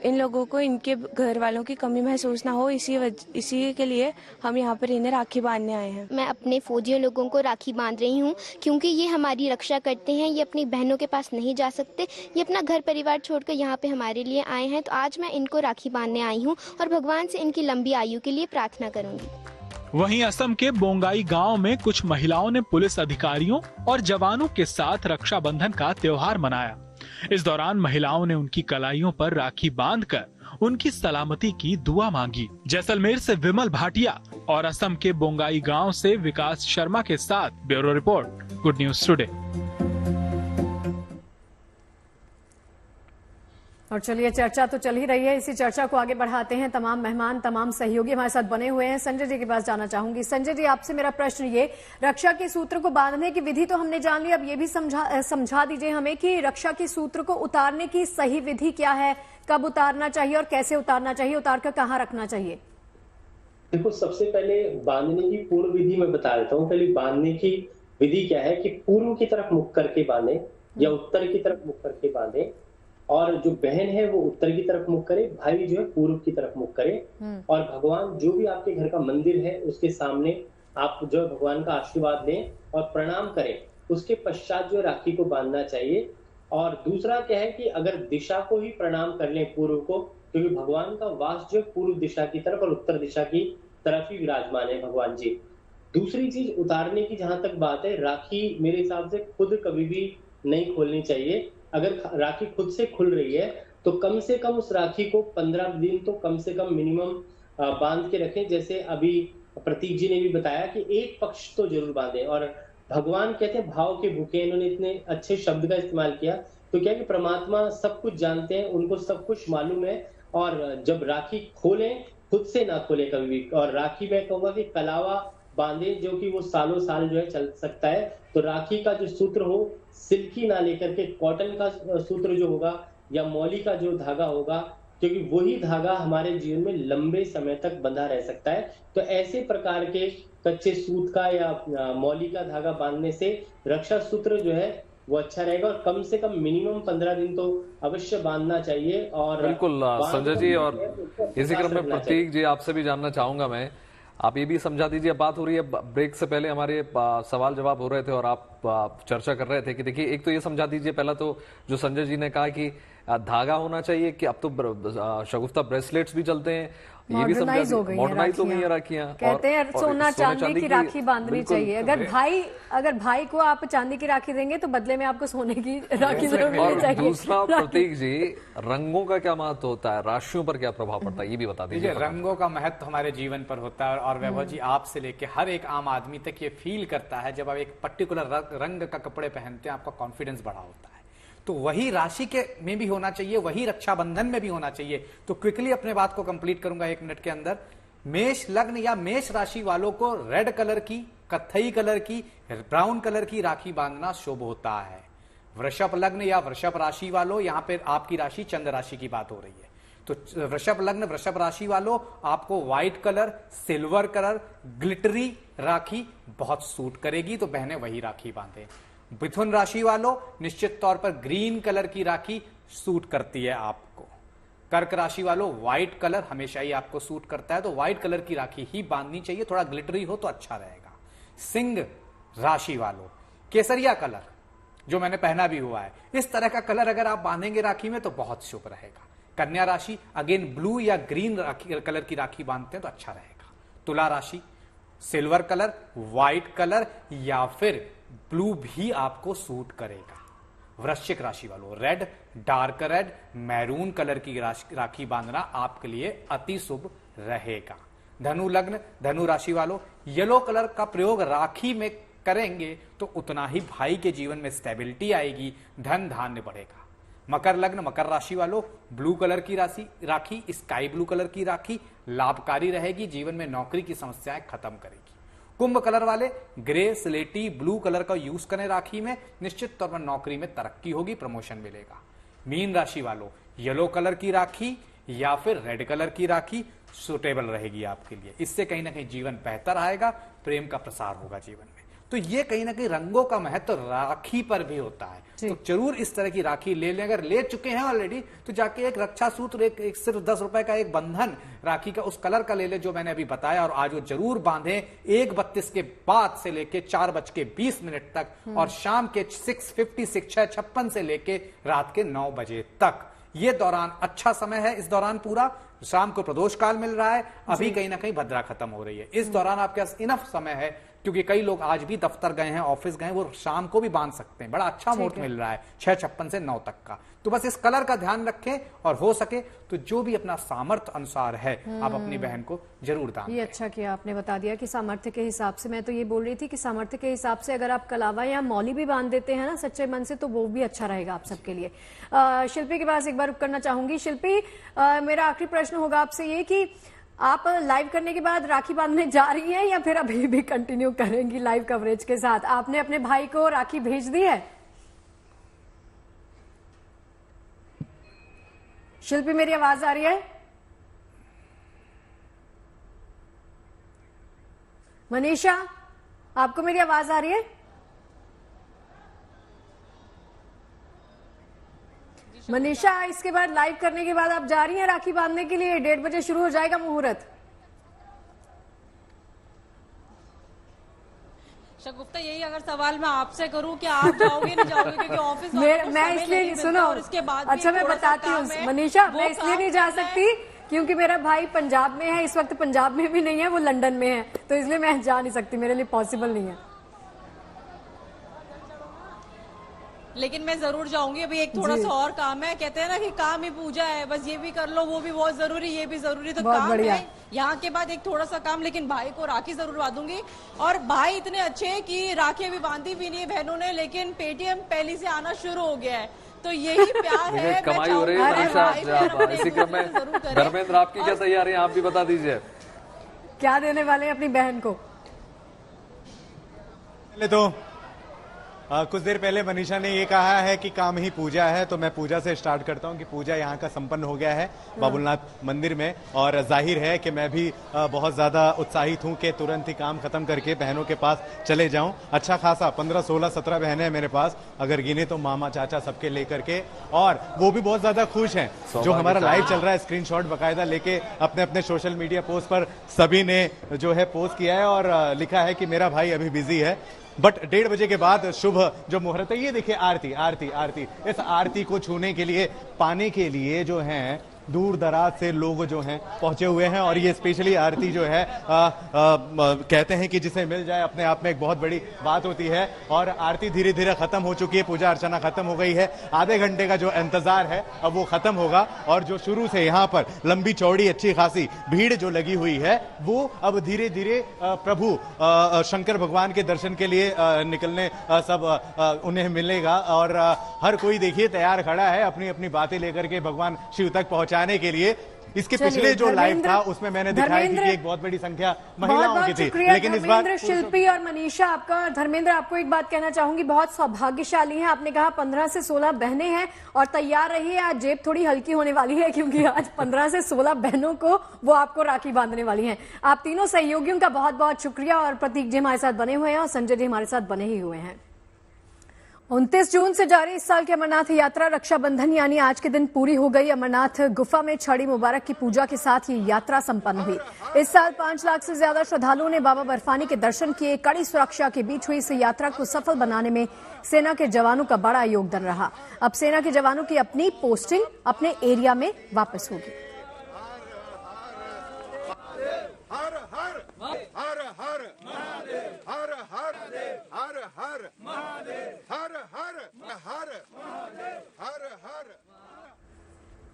T: इन लोगों को इनके घर वालों की कमी महसूस ना हो, इसी के लिए हम यहाँ पर इन्हें राखी बांधने आए हैं।
U: मैं अपने फौजियों लोगों को राखी बांध रही हूँ क्योंकि ये हमारी रक्षा करते हैं, ये अपनी बहनों के पास नहीं जा सकते, ये अपना घर परिवार छोड़कर यहाँ पे हमारे लिए आए हैं। तो आज मैं इनको राखी बांधने आई हूँ और भगवान से इनकी लंबी आयु के लिए प्रार्थना करूँगी।
C: वहीं असम के बोंगाई गांव में कुछ महिलाओं ने पुलिस अधिकारियों और जवानों के साथ रक्षाबंधन का त्योहार मनाया। इस दौरान महिलाओं ने उनकी कलाइयों पर राखी बांधकर उनकी सलामती की दुआ मांगी। जैसलमेर से विमल भाटिया और असम के बोंगाई गांव से विकास शर्मा के साथ bureau report, good news today.
A: और चलिए, चर्चा तो चल ही रही है, इसी चर्चा को आगे बढ़ाते हैं। तमाम मेहमान, तमाम सहयोगी हमारे साथ बने हुए हैं। संजय जी के पास जाना चाहूंगी। संजय जी, आपसे मेरा प्रश्न ये, रक्षा के सूत्र को बांधने की विधि तो हमने जान ली, अब ये भी समझा दीजिए हमें कि रक्षा के सूत्र को उतारने की सही विधि क्या है, कब उतारना चाहिए और कैसे उतारना चाहिए, उतार कर कहाँ रखना चाहिए?
E: देखो, सबसे पहले बांधने की पूर्ण विधि मैं बता देता हूँ। पहले बांधने की विधि क्या है कि पूर्व की तरफ मुख करके बांधे या उत्तर की तरफ मुख करके बांधे, और जो बहन है वो उत्तर की तरफ मुख करे, भाई जो है पूर्व की तरफ मुख करे, और भगवान जो भी आपके घर का मंदिर है उसके सामने आप जो भगवान का आशीर्वाद लें और प्रणाम करें। उसके पश्चात जो राखी को बांधना चाहिए। और दूसरा क्या है कि अगर दिशा को ही प्रणाम कर लें, पूर्व को, क्योंकि भगवान का वास जो पूर्व दिशा की तरफ और उत्तर दिशा की तरफ ही विराजमान है भगवान जी। दूसरी चीज, उतारने की जहां तक बात है, राखी मेरे हिसाब से खुद कभी भी नहीं खोलनी चाहिए। अगर राखी खुद से खुल रही है तो कम से कम उस राखी को 15 दिन तो कम से कम मिनिमम बांध के रखें। जैसे अभी प्रतीक जी ने भी बताया कि एक पक्ष तो जरूर बांधें। और भगवान कहते हैं भाव के भूखे, इन्होंने इतने अच्छे शब्द का इस्तेमाल किया। तो क्या कि परमात्मा सब कुछ जानते हैं, उनको सब कुछ मालूम है। और जब राखी खोलें, खुद से ना खोले कभी भी। और राखी मैं कहूंगा कि कलावा बांधे, जो कि वो सालों साल जो है चल सकता है। तो राखी का जो सूत्र हो, सिल्की ना लेकर के कॉटन का सूत्र जो होगा या मौली का जो धागा होगा, क्योंकि वही धागा हमारे जीवन में लंबे समय तक बंधा रह सकता है। तो ऐसे प्रकार के कच्चे सूत का या मौली का धागा बांधने से रक्षा सूत्र जो है वो अच्छा रहेगा। और कम से कम मिनिमम 15 दिन तो अवश्य बांधना चाहिए। और
B: बिल्कुल संजय जी, और इसी क्रम में प्रतीक जी आपसे भी जानना चाहूंगा मैं, आप ये भी समझा दीजिए। बात हो रही है, ब्रेक से पहले हमारे सवाल जवाब हो रहे थे और आप चर्चा कर रहे थे कि देखिए, एक तो ये समझा दीजिए पहला तो जो संजय जी ने कहा कि धागा होना चाहिए, कि अब तो शगुफ्ता ब्रेसलेट्स भी चलते हैं, ये भी समझा, मॉडर्नाइज हो गई है राखियां।
A: कहते हैं सोना चांदी की राखी बांधनी चाहिए। अगर भाई को आप चांदी की राखी देंगे तो बदले में आपको सोने की राखी जरूर मिलनी चाहिए।
B: दूसरा प्रतीक जी, रंगों का क्या महत्व होता है, राशियों पर क्या प्रभाव पड़ता है, ये भी बता दीजिए।
D: रंगों का महत्व हमारे जीवन पर होता है और वैभव जी आपसे लेके हर एक आम आदमी तक ये फील करता है, जब आप एक पर्टिकुलर रंग का कपड़े पहनते हैं आपका कॉन्फिडेंस बढ़ा होता है। तो वही राशि के में भी होना चाहिए, वही रक्षाबंधन में भी होना चाहिए। तो क्विकली अपने बात को कंप्लीट करूंगा 1 मिनट के अंदर मेष लग्न या मेष राशि वालों को रेड कलर की, कत्थई कलर की, ब्राउन कलर की राखी बांधना शुभ होता है। वृषभ लग्न या वृषभ राशि वालों, यहां पर आपकी राशि चंद्र राशि की बात हो रही है, तो वृषभ लग्न वृषभ राशि वालों आपको white colour, silver colour, glittery rakhi बहुत सूट करेगी, तो बहनें वही राखी बांधें। मिथुन राशि वालों निश्चित तौर पर ग्रीन कलर की राखी सूट करती है आपको। कर्क राशि वालों व्हाइट कलर हमेशा ही आपको सूट करता है, तो व्हाइट कलर की राखी ही बांधनी चाहिए, थोड़ा ग्लिटरी हो तो अच्छा रहेगा। सिंह राशि वालों केसरिया कलर जो मैंने पहना भी हुआ है, इस तरह का कलर अगर आप बांधेंगे राखी में तो बहुत शुभ रहेगा। कन्या राशि अगेन ब्लू या ग्रीन कलर की राखी बांधते हैं तो अच्छा रहेगा। तुला राशि सिल्वर कलर, व्हाइट कलर या फिर ब्लू भी आपको सूट करेगा। वृश्चिक राशि वालों red, dark red, maroon colour की राखी बांधना आपके लिए अति शुभ रहेगा। धनु लग्न धनु राशि वालों येलो कलर का प्रयोग राखी में करेंगे तो उतना ही भाई के जीवन में स्टेबिलिटी आएगी, धन धान्य बढ़ेगा। मकर लग्न मकर राशि वालों ब्लू कलर की राखी, स्काई ब्लू कलर की राखी लाभकारी रहेगी, जीवन में नौकरी की समस्याएं खत्म करेगी। कुंभ कलर वाले ग्रे, स्लेटी, ब्लू कलर का यूज करें राखी में, निश्चित तौर पर नौकरी में तरक्की होगी, प्रमोशन मिलेगा। मीन राशि वालों येलो कलर की राखी या फिर रेड कलर की राखी सुटेबल रहेगी आपके लिए, इससे कहीं ना कहीं जीवन बेहतर आएगा, प्रेम का प्रसार होगा जीवन में। तो ये कहीं ना कहीं रंगों का महत्व राखी पर भी होता है, तो जरूर इस तरह की राखी ले लें। अगर ले चुके हैं ऑलरेडी तो जाके एक रक्षा सूत्र, एक सिर्फ 10 रुपए का एक बंधन राखी का उस कलर का ले ले जो मैंने अभी बताया, और आज वो जरूर बांधें 1:32 के बाद से लेके 4:20 तक और शाम के 6:56 से लेके रात के 9 बजे तक। ये दौरान अच्छा समय है, इस दौरान पूरा शाम को प्रदोष काल मिल रहा है, अभी कहीं ना कहीं भद्रा खत्म हो रही है, इस दौरान आपके पास इनफ समय है, क्योंकि कई लोग आज भी दफ्तर गए हैं, ऑफिस गए हैं, वो शाम को भी बांध सकते हैं, बड़ा अच्छा मुहूर्त मिल रहा है 6:56 से 9 तक का। तो बस इस कलर का ध्यान रखें और हो सके तो जो भी अपना सामर्थ्य अनुसार है आप अपनी बहन को जरूर दान।
A: ये अच्छा किया आपने बता दिया कि सामर्थ्य के हिसाब से, मैं तो ये बोल रही थी कि सामर्थ्य के हिसाब से अगर आप कलावा या मौली भी बांध देते हैं ना सच्चे मन से, तो वो भी अच्छा रहेगा आप सबके लिए। शिल्पी के पास एक बार रुक करना चाहूंगी। शिल्पी, मेरा आखिरी प्रश्न होगा आपसे ये कि आप लाइव करने के बाद राखी बांधने जा रही हैं या फिर अभी भी कंटिन्यू करेंगी लाइव कवरेज के साथ? आपने अपने भाई को राखी भेज दी है? शिल्पी, मेरी आवाज आ रही है? मनीषा, आपको मेरी आवाज आ रही है? मनीषा, इसके बाद लाइव करने के बाद आप जा रही हैं राखी बांधने के लिए? 1:30 बजे शुरू हो जाएगा मुहूर्त।
F: शगुफ्ता, यही अगर सवाल मैं आपसे करूं कि आप जाओगे नहीं जाओगे, क्योंकि ऑफिस
A: मैं इसलिए सुनो,
F: इसके बाद
A: अच्छा मैं बताती हूँ मनीषा, मैं इसलिए नहीं जा सकती क्योंकि मेरा भाई पंजाब में है, इस वक्त पंजाब में भी नहीं है, वो लंदन में है, तो इसलिए मैं जा नहीं सकती, मेरे लिए पॉसिबल नहीं है।
F: लेकिन मैं जरूर जाऊंगी। अभी एक थोड़ा सा और काम है, कहते हैं ना कि काम ही पूजा है, बस ये भी कर लो, वो भी बहुत जरूरी, ये भी जरूरी, तो काम है। यहाँ के बाद एक थोड़ा सा काम, लेकिन भाई को राखी जरूर बांधूंगी। और भाई इतने अच्छे हैं कि राखी अभी बांधी भी नहीं है बहनों ने, लेकिन पेटीएम पहले से आना शुरू हो गया है, तो यही प्यार है।
B: कमाई हो रही है मनीषा। इसी क्रम में धर्मेंद्र, आपकी क्या तैयारी है, आप भी बता दीजिए,
A: क्या देने वाले हैं अपनी बहन को?
K: पहले तो कुछ देर पहले मनीषा ने ये कहा है कि काम ही पूजा है, तो मैं पूजा से स्टार्ट करता हूं कि पूजा यहाँ का संपन्न हो गया है बाबुलनाथ मंदिर में, और जाहिर है कि मैं भी बहुत ज्यादा उत्साहित हूं कि तुरंत ही काम खत्म करके बहनों के पास चले जाऊं। अच्छा खासा 15, 16, 17 बहनें हैं मेरे पास, अगर गिने तो मामा चाचा सबके लेकर के, और वो भी बहुत ज्यादा खुश हैं। जो हमारा लाइव चल रहा है स्क्रीनशॉट बकायदा लेके अपने अपने सोशल मीडिया पोस्ट पर सभी ने जो है पोस्ट किया है और लिखा है कि मेरा भाई अभी बिजी है, बट 1:30 बजे के बाद शुभ जो मुहूर्त है, ये देखिए आरती आरती आरती, इस आरती को छूने के लिए, पाने के लिए जो है दूर दराज से लोग जो हैं पहुंचे हुए हैं, और ये स्पेशली आरती जो है कहते हैं कि जिसे मिल जाए अपने आप में एक बहुत बड़ी बात होती है। और आरती धीरे धीरे खत्म हो चुकी है, पूजा अर्चना खत्म हो गई है, आधे घंटे का जो इंतजार है अब वो खत्म होगा, और जो शुरू से यहाँ पर लंबी चौड़ी अच्छी खासी भीड़ जो लगी हुई है वो अब धीरे धीरे प्रभु शंकर भगवान के दर्शन के लिए निकलने सब उन्हें मिलेगा, और हर कोई देखिए तैयार खड़ा है अपनी अपनी बातें लेकर के भगवान शिव तक पहुंचाने के लिए। इसके पिछले जो लाइव था उसमें मैंने दिखाया कि एक बहुत बड़ी संख्या महिलाओं की थी, लेकिन इस बार
A: शिल्पी और मनीषा आपका। धर्मेंद्र, आपको एक बात कहना चाहूंगी, बहुत सौभाग्यशाली हैं। आपने कहा 15 से 16 बहनें हैं और तैयार रहिए, आज जेब थोड़ी हल्की होने वाली है क्योंकि आज 15 से 16 बहनों को वो आपको राखी बांधने वाली हैं। आप तीनों सहयोगियों का बहुत बहुत शुक्रिया। और प्रतीक जी हमारे साथ बने हुए हैं और संजय जी हमारे साथ बने ही हुए हैं। 29 जून से जारी इस साल की अमरनाथ यात्रा रक्षाबंधन यानी आज के दिन पूरी हो गई। अमरनाथ गुफा में छड़ी मुबारक की पूजा के साथ ये यात्रा संपन्न हुई। इस साल 5 लाख से ज्यादा श्रद्धालुओं ने बाबा बर्फानी के दर्शन किए। कड़ी सुरक्षा के बीच हुई इस यात्रा को सफल बनाने में सेना के जवानों का बड़ा योगदान रहा। अब सेना के जवानों की अपनी पोस्टिंग अपने एरिया में वापस होगी।
G: हर हर हर हर महादेव, हर हर हर हर महादेव, हर हर